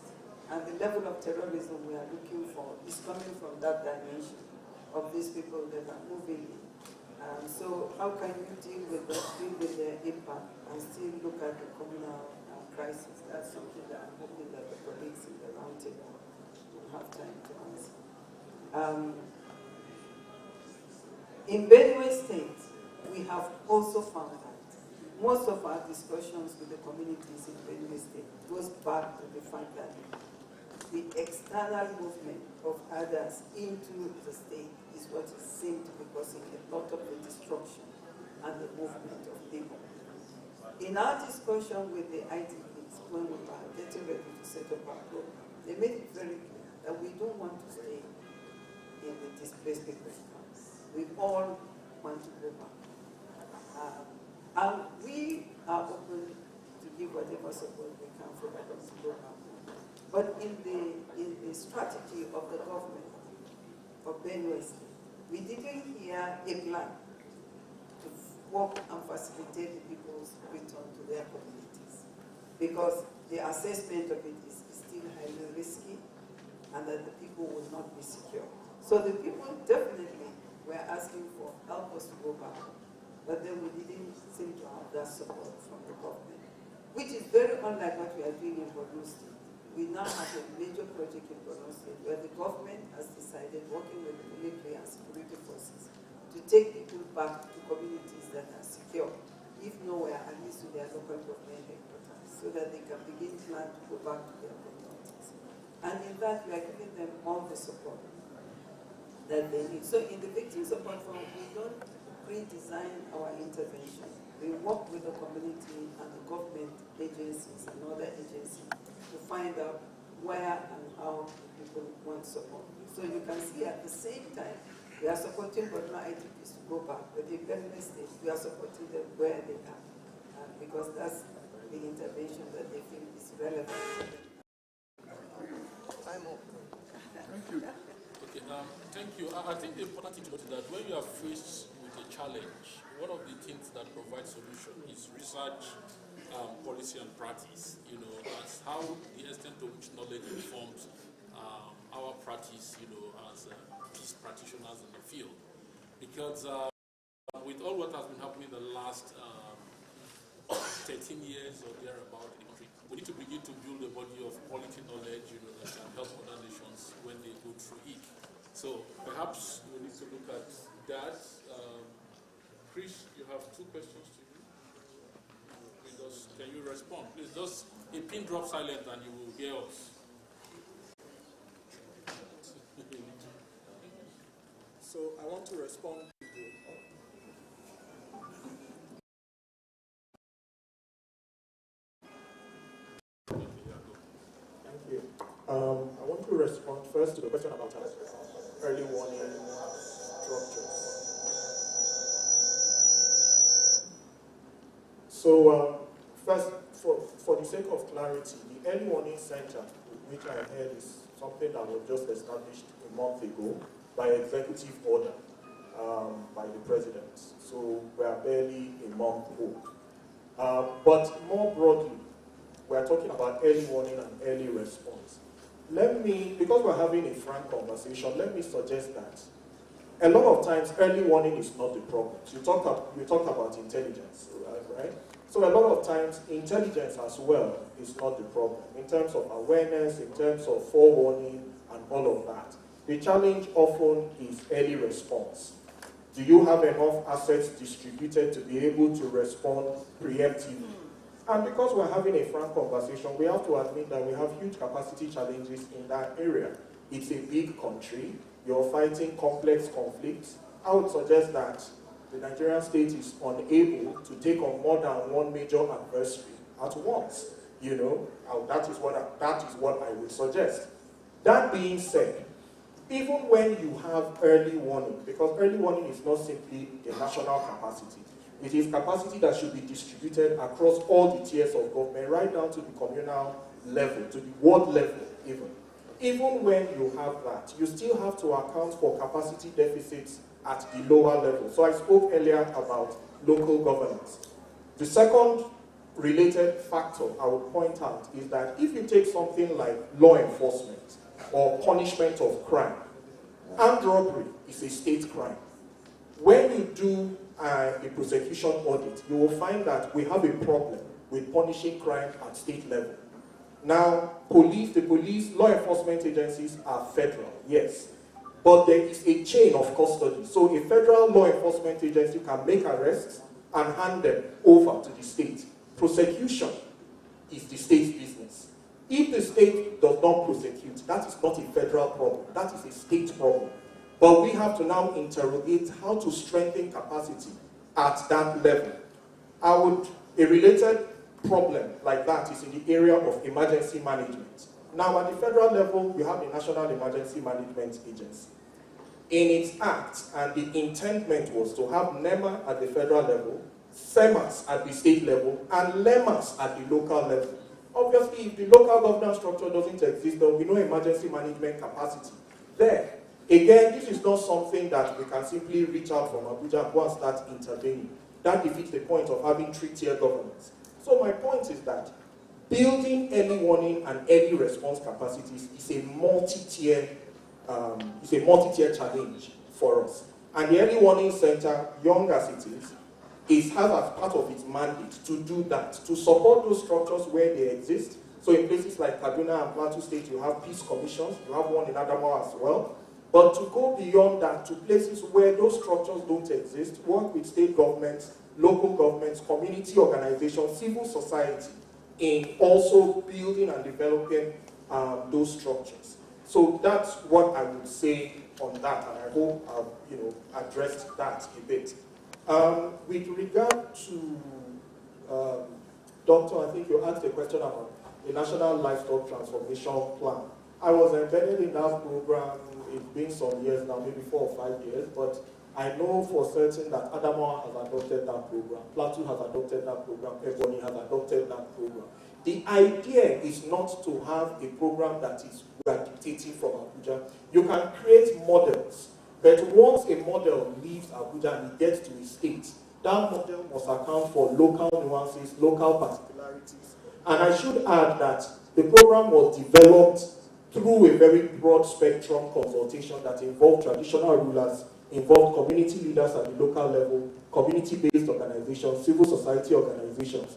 and the level of terrorism we are looking for is coming from that dimension of these people that are moving in. So how can you deal with the impact and still look at the communal crisis? That's something that I'm hoping that the colleagues in the roundtable will have time to answer. In Benue State, we have also found that most of our discussions with the communities in Benue State goes back to the fact that the external movement of others into the state is what is seen to be causing a lot of the destruction and the movement of people. In our discussion with the IDPs, when we were getting ready to set up our program, they made it very clear that we don't want to stay in the displaced people's camps. We all want to go back. And we are open to give whatever support we can for them to go back. But in the strategy of the government of Benue State, we didn't hear a plan to work and facilitate the people's return to their communities, because the assessment of it is still highly risky and that the people will not be secure. So the people definitely were asking for help us to go back, but then we didn't seem to have that support from the government, which is very unlike what we are doing in Borno State. We now have a major project in Borno State where the government has decided, working with the military and security forces, to take people back to communities that are secure, if nowhere, at least to their local government headquarters, so that they can begin plan to go back to their communities. And in that, we are giving them all the support that they need. So in the Victim Support Fund, we don't redesign our intervention. We work with the community and the government agencies and other agencies to find out where and how people want support. So you can see at the same time, we are supporting Borno IDPs to go back, but in Benue State, we are supporting them where they are, because that's the intervention that they feel is relevant. I'm up. Thank you. Okay, thank you. I think the important thing to note is that when you are faced with a challenge, one of the things that provides solution is research, policy and practice. You know, that's how the extent to which knowledge informs our practice, you know, as peace practitioners in the field. Because with all what has been happening in the last 13 years or thereabout in the country, we need to begin to build a body of quality knowledge, you know, that can help other nations when they go through it. So perhaps we need to look at that. Chris, you have 2 questions to you. Can you respond? Please, just a pin drop silent and you will hear us. So I want to respond to the... Thank you. I want to respond first to the question about early warning structures. So first, for the sake of clarity, the early warning center, which I heard is something that was just established a month ago by executive order by the president. So we are barely a month old. But more broadly, we are talking about early warning and early response. Because we're having a frank conversation, let me suggest that a lot of times early warning is not the problem. You talk about intelligence, right? So a lot of times intelligence as well is not the problem in terms of awareness, in terms of forewarning and all of that. The challenge often is early response. Do you have enough assets distributed to be able to respond preemptively? And because we're having a frank conversation, we have to admit that we have huge capacity challenges in that area. It's a big country. You're fighting complex conflicts. I would suggest that the Nigerian state is unable to take on more than one major adversary at once. You know, that is what I would suggest. That being said, even when you have early warning, because early warning is not simply a national capacity, it is capacity that should be distributed across all the tiers of government, right down to the communal level, to the ward level even. Even when you have that, you still have to account for capacity deficits at the lower level. So I spoke earlier about local governance. The second related factor I would point out is that if you take something like law enforcement or punishment of crime, armed robbery is a state crime. when you do a prosecution audit, you will find that we have a problem with punishing crime at state level. Now, the police, law enforcement agencies are federal, yes, but there is a chain of custody. So a federal law enforcement agency can make arrests and hand them over to the state. Prosecution is the state's business. If the state does not prosecute, that is not a federal problem, that is a state problem. But we have to now interrogate how to strengthen capacity at that level. A related problem like that is in the area of emergency management. Now at the federal level, we have the National Emergency Management Agency. In its act, and the intendment was to have NEMA at the federal level, SEMAS at the state level, and LEMAS at the local level. Obviously, if the local governance structure doesn't exist, there will be no emergency management capacity there. Again, this is not something that we can simply reach out from Abuja and go and start intervening. That defeats the point of having three-tier governance. So my point is that building early warning and early response capacities is a multi-tier challenge for us. And the Early Warning Center, young as it is, has as part of its mandate to do that, to support those structures where they exist. So in places like Kaduna and Plateau State, you have peace commissions, you have one in Adamawa as well. But to go beyond that to places where those structures don't exist, work with state governments, local governments, community organizations, civil society, in also building and developing those structures. So that's what I would say on that, and I hope I've addressed that a bit. With regard to Doctor, I think you asked a question about the National Livestock Transformation Plan. I was embedded in that program. It's been some years now, maybe 4 or 5 years, but I know for certain that Adamawa has adopted that program, Plateau has adopted that program, Ebonyi has adopted that program. The idea is not to have a program that is dictating from Abuja. You can create models, but once a model leaves Abuja and it gets to a state, that model must account for local nuances, local particularities. And I should add that the program was developed through a very broad spectrum consultation that involved traditional rulers, involved community leaders at the local level, community-based organizations, civil society organizations.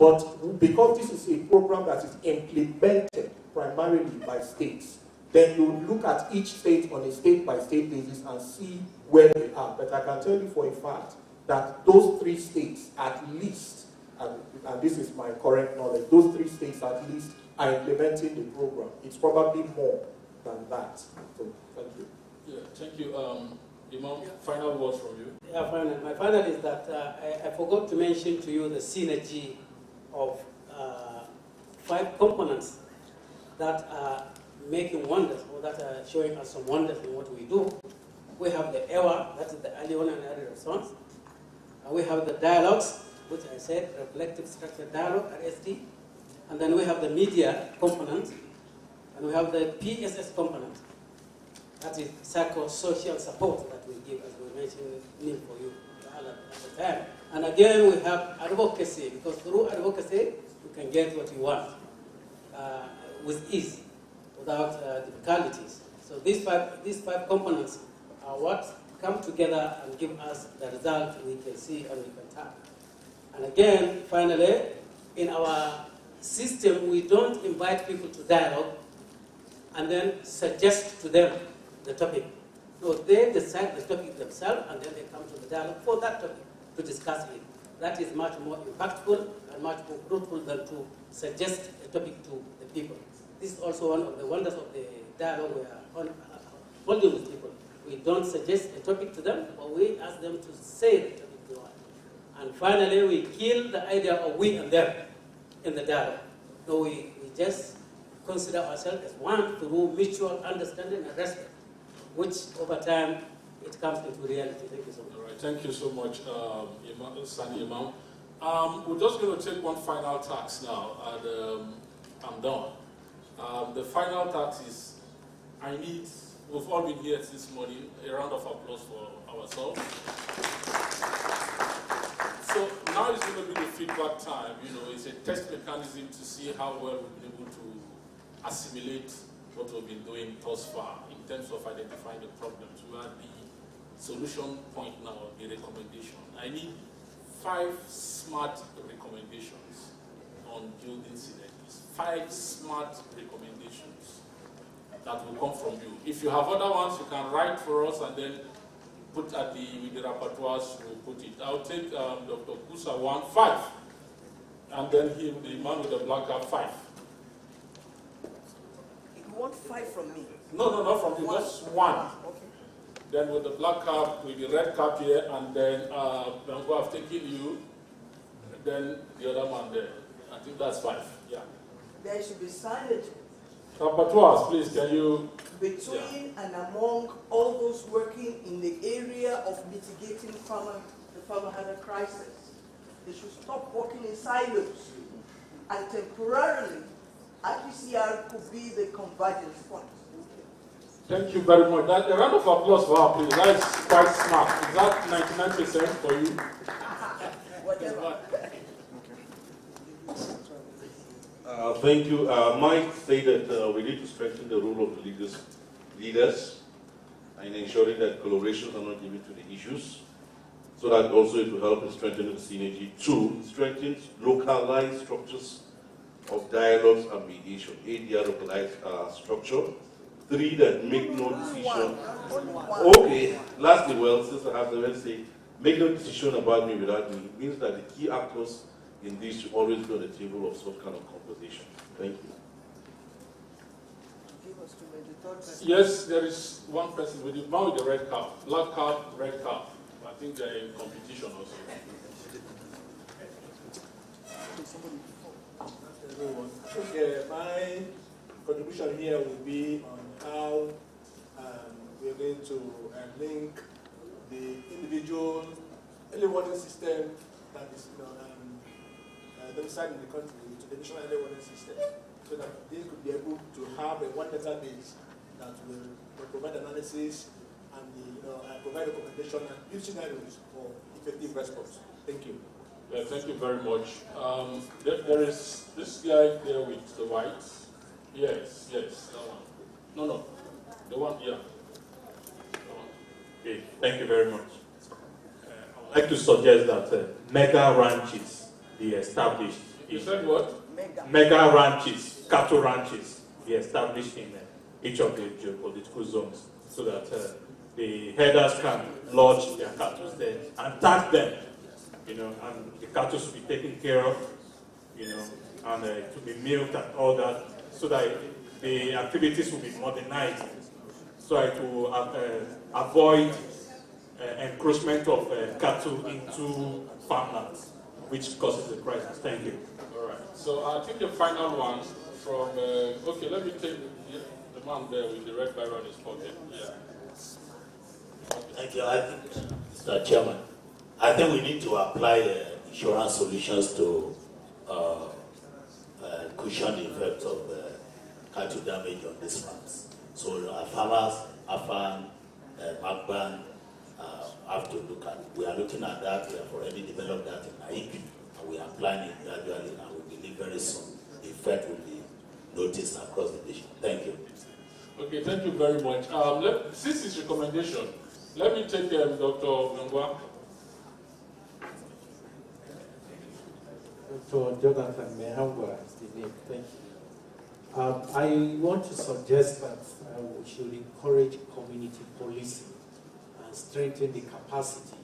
But because this is a program that is implemented primarily by states, then you look at each state on a state-by-state basis and see where they are. But I can tell you for a fact that those 3 states at least, and this is my current knowledge, those 3 states at least are implementing the program. It's probably more than that. So, thank you. Yeah, thank you. Imam, final words from you. Yeah, final. My final is that I forgot to mention to you the synergy of 5 components that are making wonders, or that are showing us some wonders in what we do. We have the EWA, that is the early warning and early response. And we have the dialogues, which I said, reflective structured dialogue, RSD. And then we have the media component, and we have the PSS component. That is psychosocial support that we give, as we mentioned for you at the time. And again, we have advocacy, because through advocacy, you can get what you want with ease, without difficulties. So these five components are what come together and give us the result we can see and we can tap. And again, finally, in our system, we don't invite people to dialogue and then suggest to them the topic. No, they decide the topic themselves and then they come to the dialogue for that topic to discuss it. That is much more impactful and much more fruitful than to suggest a topic to the people. This is also one of the wonders of the dialogue we are holding with people. We don't suggest a topic to them, but we ask them to say the topic to us. And finally, we kill the idea of we and them in the dialogue. So we just consider ourselves as one through mutual understanding and respect, which over time it comes into reality. Thank you so much. All right, thank you so much, Sani Imam. We're just going to take one final tax now, and I'm done. The final tax is, we've all been here this morning, a round of applause for ourselves. So now is going to be the feedback time. It's a test mechanism to see how well we've been able to assimilate what we've been doing thus far in terms of identifying the problems. We are the solution point now, the recommendation. I need 5 smart recommendations on building synergies. 5 smart recommendations that will come from you. If you have other ones, you can write for us and then put at with the rapporteurs, we'll put it. I'll take Dr. Kusa 1, 5. And then him, the man with the black cap, 5. You want 5 from me? No, not from you, just 1. Okay. Then with the black cap, with the red cap here, and then Bengo have taken you, then the other man there. I think that's 5, yeah. There should be signage Rapporteurs, please, can you... between and among all those working in the area of mitigating the farmer hunger crisis. They should stop working in silos, and temporarily, IPCR could be the convergence point. Thank you very much. A round of applause for her, please. That is quite smart. Is that 99% for you? Whatever. Thank you. Mike said that we need to strengthen the role of the leaders in ensuring that collaborations are not given to the issues, so that also it will help in strengthening the synergy. 2, strengthens localized structures of dialogues and mediation. 8, the localized structure. 3, that make no decision. Okay, lastly, well, since I have to say, make no decision about me without me, it means that the key actors in this should always be on the table of some kind of conversation. Thank you. Yes, there is one person with the man with the red cap. Black cap, red cap. I think they're in competition also. Okay, my contribution here will be on how we're going to link the individual early warning system that is domiciled in the country to the national early warning system, so that they could be able to have a one database that will provide analysis and provide recommendation and build scenarios for effective response. Thank you. Yeah, thank you very much. There is this guy there with the white. Yes, that one. No, the one, yeah. Okay, thank you very much. I would like to suggest that mega ranches be established. You said what? Mega ranches, cattle ranches, be established in each of the geopolitical zones, so that the herders can lodge their cattle there and tag them, and the cattle should be taken care of, and to be milked and all that, so that the activities will be modernized, so as to avoid encroachment of cattle into farmlands, which causes the crisis. Thank you. All right. So I think the final one from, okay, let me take the man there with the red barrel in his pocket. Yeah. Thank you. I think, Mr. Chairman, I think we need to apply insurance solutions to cushion the effects of cattle damage on these farms. So our farmers, AFAN, Magban, have to look at. We are looking at that. We have already developed that in AIC, and we are applying it gradually, and we believe very soon the effect will be noticed across the nation. Thank you. Okay, thank you very much. Since it's recommendation, let me take Dr. Ngwa. Dr. Jonathan Mehangwa is the name. Thank you. I want to suggest that we should encourage community policing and strengthen the capacity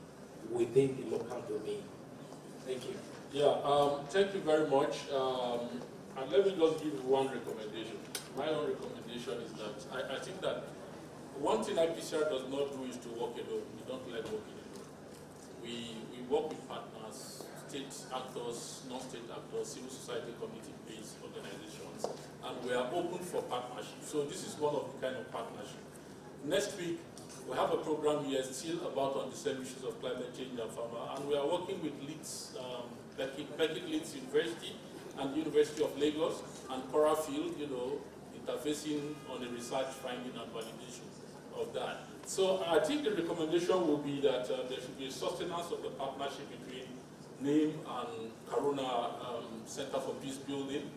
within the local domain. Thank you. Yeah, thank you very much. And let me just give you one recommendation. My own recommendation is that I think that one thing IPCR does not do is to work alone. We don't like working alone. We work with partners, state actors, non-state actors, civil society, community-based organizations, and we are open for partnership. So this is one of the kind of partnership. Next week, we have a program here still about on the same issues of climate change and farmer, and we are working with Leeds, Beckett Leeds University and University of Lagos and Corafield, interfacing on the research finding and validation of that. So I think the recommendation will be that there should be a sustenance of the partnership between NIM and Karuna Center for Peace Building,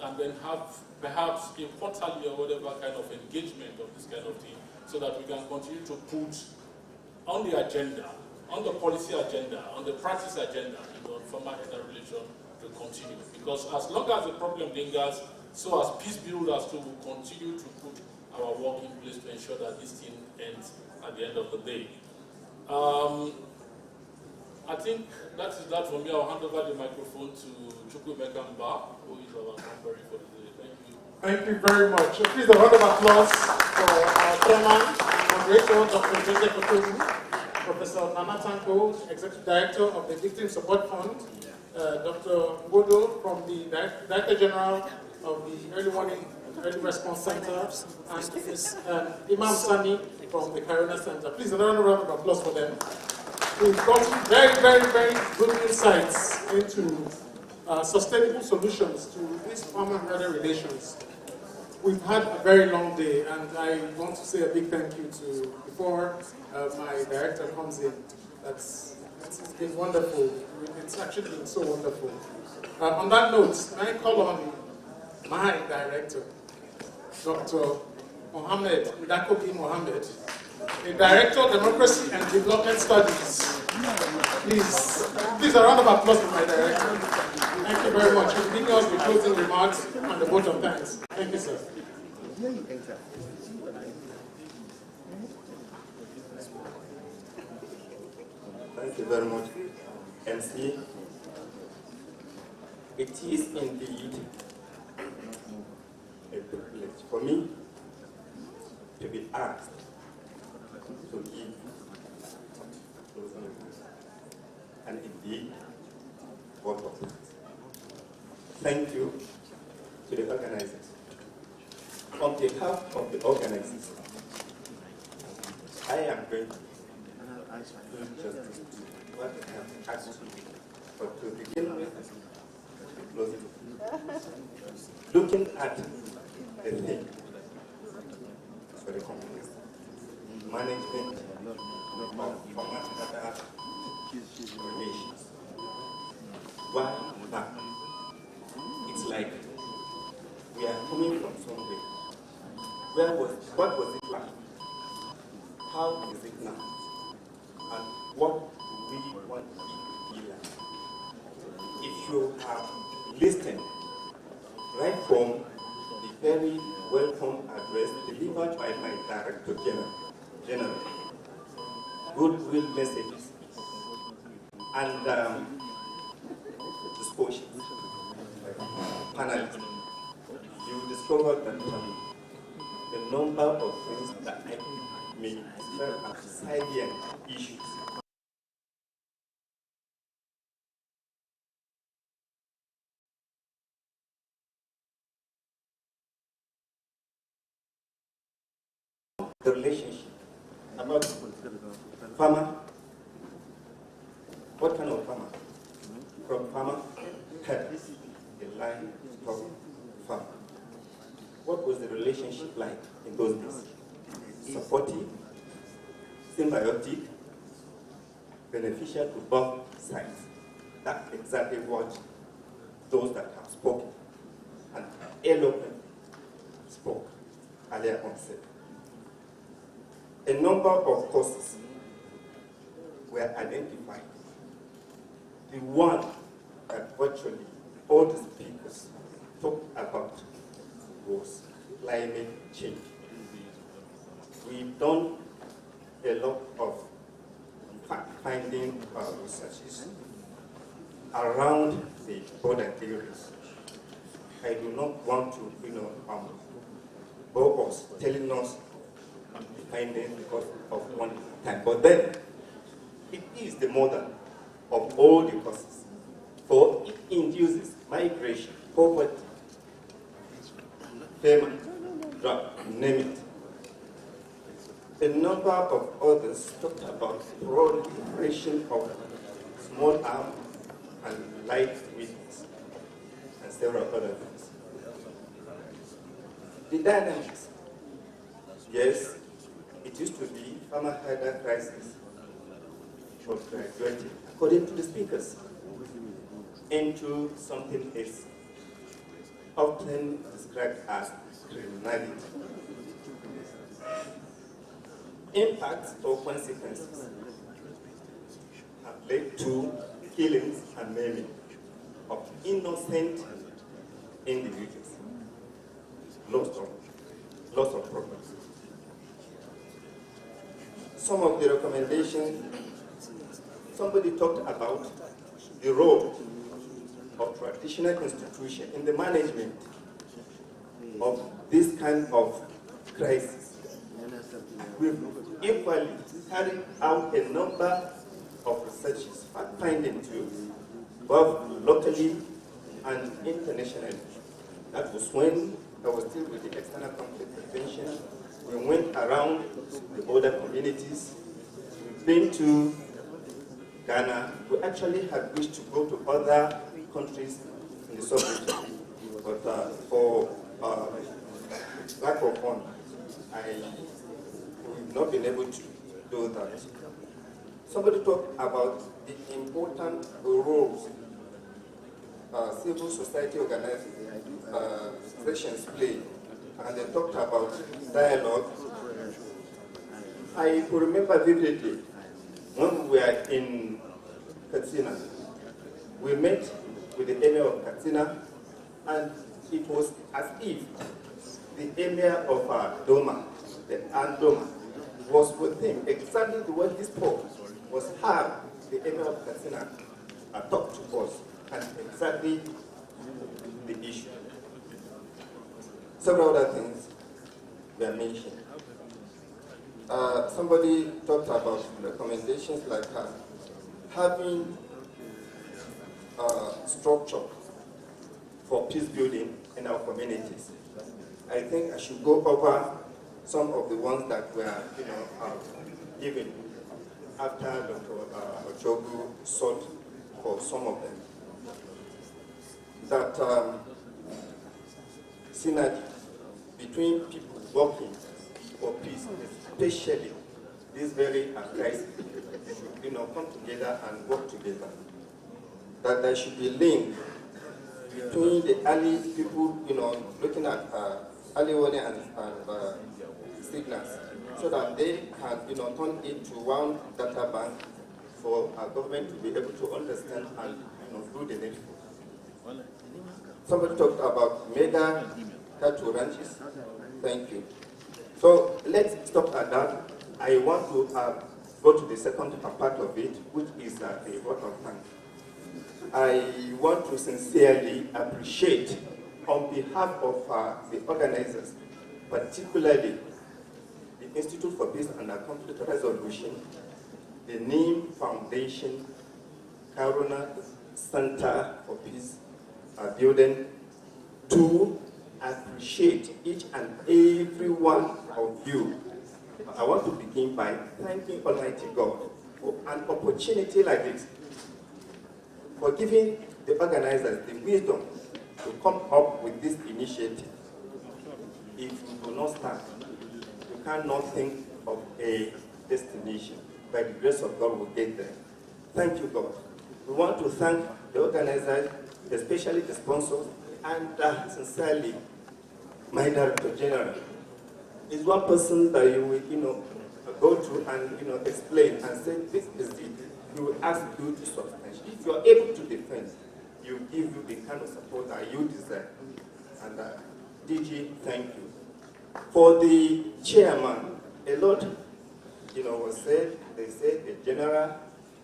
and then have perhaps a quarterly or whatever kind of engagement of this kind of thing, so that we can continue to put on the agenda, on the policy agenda, on the practice agenda, on farmer-herder relation to continue. Because as long as the problem lingers, so as peace builders too will continue to put our work in place to ensure that this thing ends at the end of the day. I think that is that for me. I'll hand over the microphone to Chukwuemeka Mba, who is our conferee for today. Thank you. Thank you very much. Please, a round of applause for our chairman, moderator, Dr. Joseph Okogu, Professor Nana Tanko, Executive Director of the Victim Support Fund, Dr. Ngodo from the Director General of the Early Response Center, and Imam Sani from the Karuna Center. Please, another round of applause for them. We've got very, very, very good insights into sustainable solutions to these farmer-herder relations. We've had a very long day, and I want to say a big thank you to, before my director comes in, it's been wonderful. It's actually been so wonderful. On that note, I call on my director, Dr. Mohammed Dakobi Mohammed, the Director of Democracy and Development Studies. Please a round of applause for my director. Thank you very much. He'll give us the closing remarks and the vote of thanks. Thank you, sir. Thank you very much, MC. It is indeed a privilege for me to be asked to give those answers, and indeed vote of thanks. Thank you to the organizers. On behalf of the organizers, I am going to do justice to what I have asked you. But to begin with, closing. Looking at the thing for the companies, management of farmer-herder relations. Why back? It's like we are coming from somewhere. What was it like? How is it now? And what do we want to be like? If you have listened right from the very welcome address delivered by my Director General, goodwill messages, and discussions, panelists, you discovered that the number of things that I may describe as salient issues the relationship about farmer. What kind of farmer? From farmer, herder, the livestock farmer. What was the relationship like in those days? Supportive, symbiotic, beneficial to both sides. That's exactly what those that have spoken and eloquently spoke earlier on said. A number of causes were identified. The one that virtually all the speakers talked about was climate change. We've done a lot of fact-finding researches around the border areas. I do not want to, bore us telling us the findings because of one time. But then, it is the mother of all the causes. For it induces migration, poverty, famine, drought, name it. A number of others talked about proliferation of small arms and light weapons, and several other things. The dynamics. Yes, it used to be farmer-herder crisis, but graduated, according to the speakers, into something else. often described as criminality. Impacts or consequences have led to killings and maiming of innocent individuals, loss of property. Some of the recommendations, somebody talked about the role of traditional institutions in the management of this kind of crisis. We've equally carried out a number of researches, fact-finding too, both locally and internationally. That was when I was still with the external conflict prevention. We went around the border communities. We've been to Ghana. We actually had wished to go to other countries in the sub-region, but for lack of funds, we've not been able to do that. Somebody talked about the important roles civil society organizations play, and they talked about dialogue. I could remember vividly when we were in Katsina. We met with the emir of Katsina, and it was as if the emir of Doma, the Andoma, was with him. Exactly the way he spoke was how the emir of Katsina talked to us, and exactly the issue. Several other things were mentioned. Somebody talked about recommendations like having structure for peace building in our communities. I think I should go over some of the ones that were, given after Dr. Ochogu sought for some of them. That synergy between people working for peace, especially this very crisis, come together and work together. That there should be link between the early people, looking at early warning and signals, so that they can, turn into one data bank for our government to be able to understand and, do the needful. Somebody talked about mega cattle ranches. Thank you. So let's stop at that. I want to go to the second part of it, which is a vote of thanks. I want to sincerely appreciate, on behalf of the organizers, particularly the Institute for Peace and Conflict Resolution, the NIM Foundation, Karuna Center for Peace Building, to appreciate each and every one of you. I want to begin by thanking Almighty God for an opportunity like this, for giving the organizers the wisdom to come up with this initiative. If you do not start, you cannot think of a destination. By the grace of God, we'll get there. Thank you, God. We want to thank the organizers, especially the sponsors, and sincerely, my Director General is one person that you will, go to and, explain and say, this is it. He will ask you to substantiate. If you are able to defend, he will give you the kind of support that you deserve. And DG, thank you. For the chairman, a lot, was said. They said the general,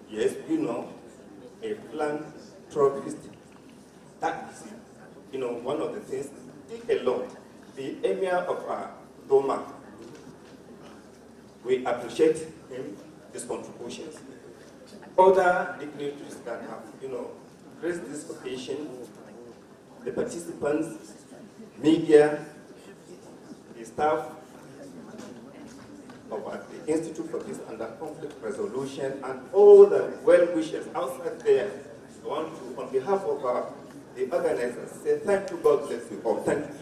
yes, a philanthropist. That is, one of the things. Take a lot. The emir of Doma, we appreciate him, his contributions. Other dignitaries that have, graced this occasion, the participants, media, the staff of the Institute for Peace and Conflict Resolution, and all the well-wishers outside there. I want to, on behalf of the organizers, say thank you, God bless you all. Thank you.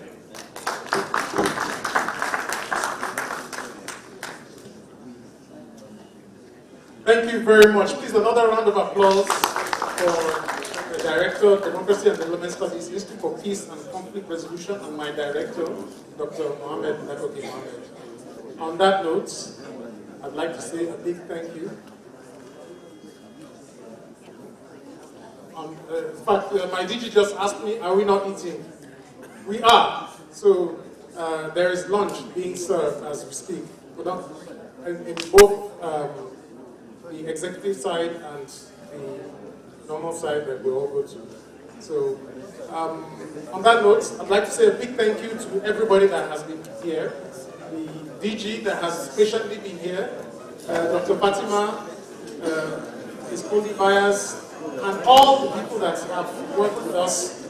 Thank you very much. Please, another round of applause for the Director, Democracy and Development Studies, Institute for Peace and Conflict Resolution, and my Director, Dr. Mohamed Nagogi Mohamed. On that note, I'd like to say a big thank you. In fact, my DG just asked me, are we not eating? We are. So there is lunch being served as we speak. In both the executive side and the normal side that we all go to. So on that note, I'd like to say a big thank you to everybody that has been here. The DG that has patiently been here, Dr. Fatima, Ms. Kodi Byers, and all the people that have worked with us,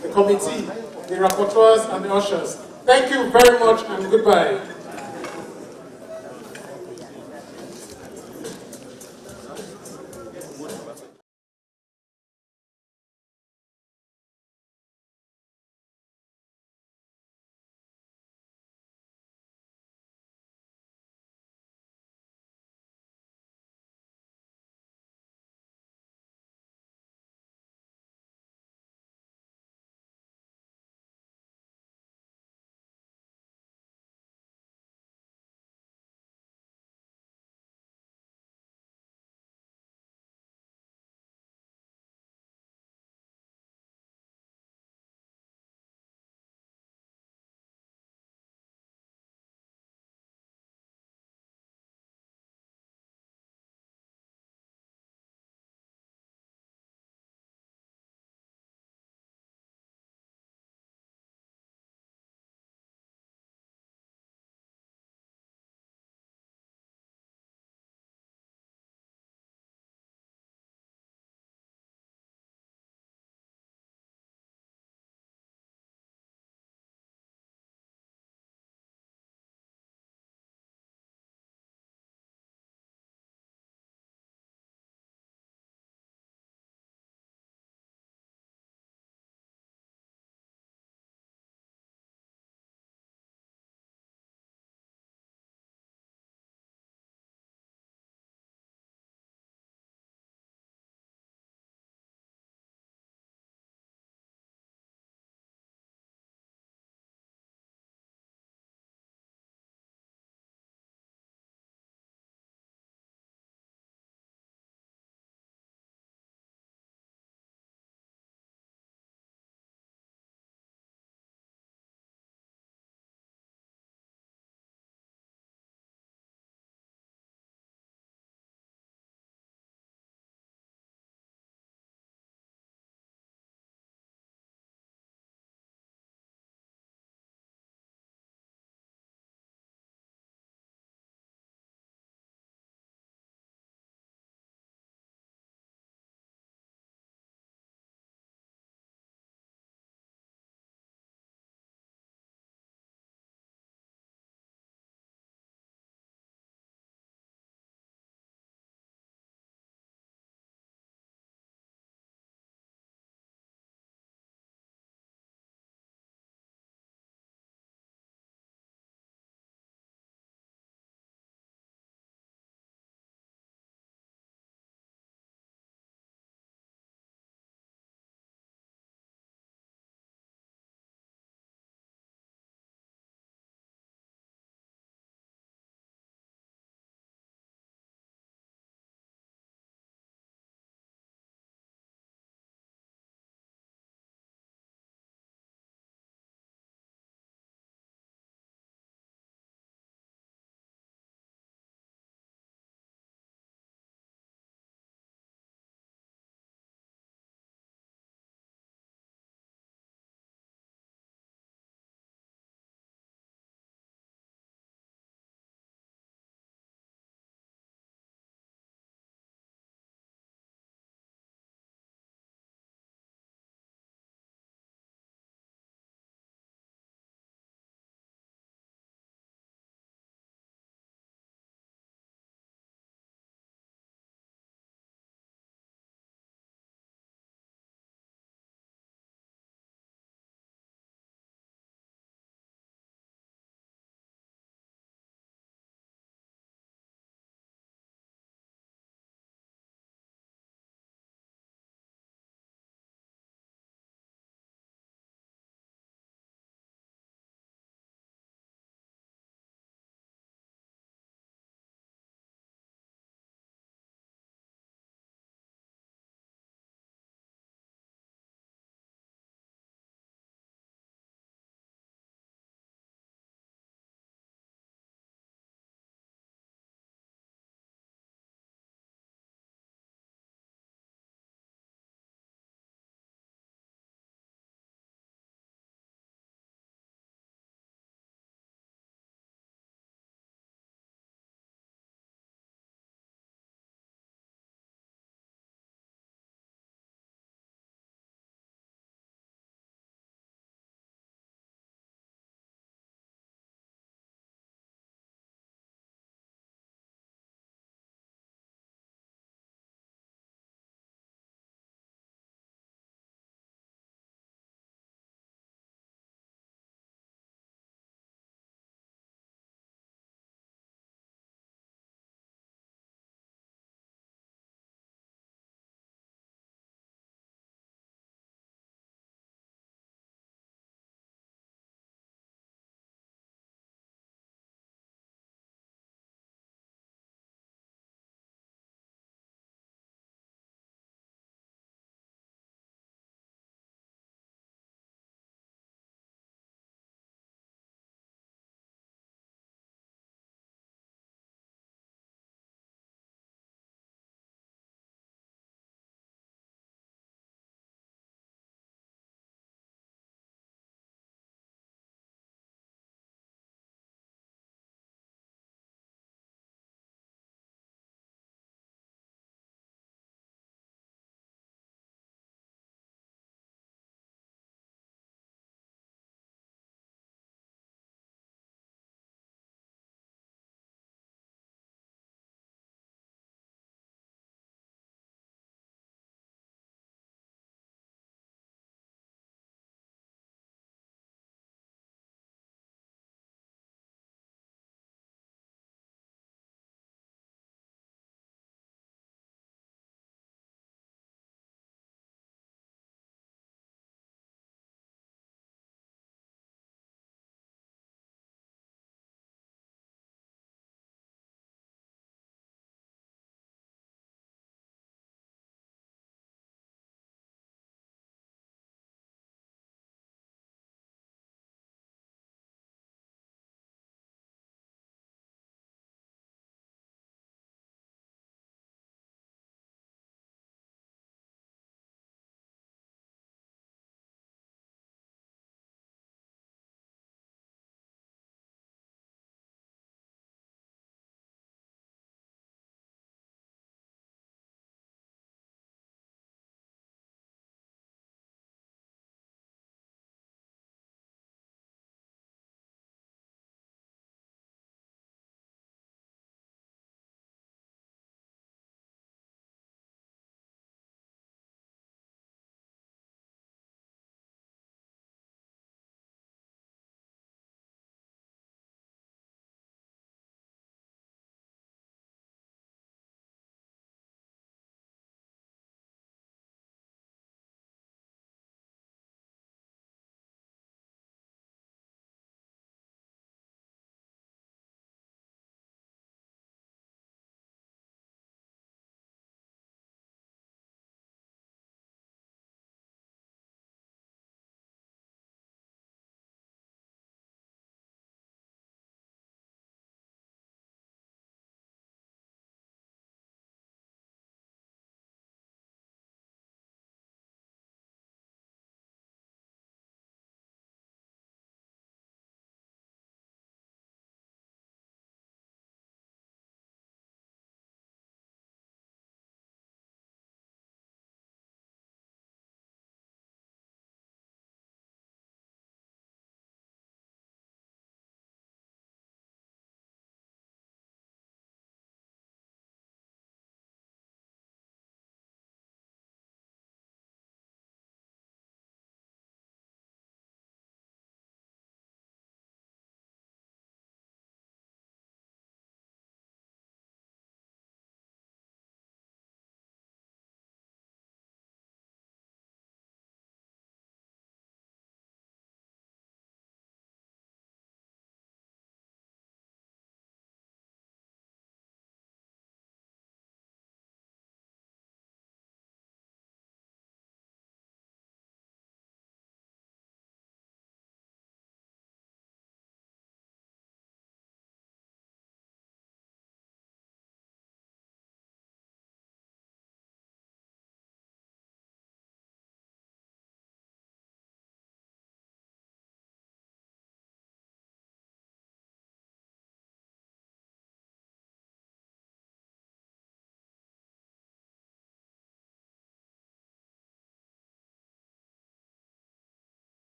the committee, the rapporteurs and the ushers. Thank you very much and goodbye.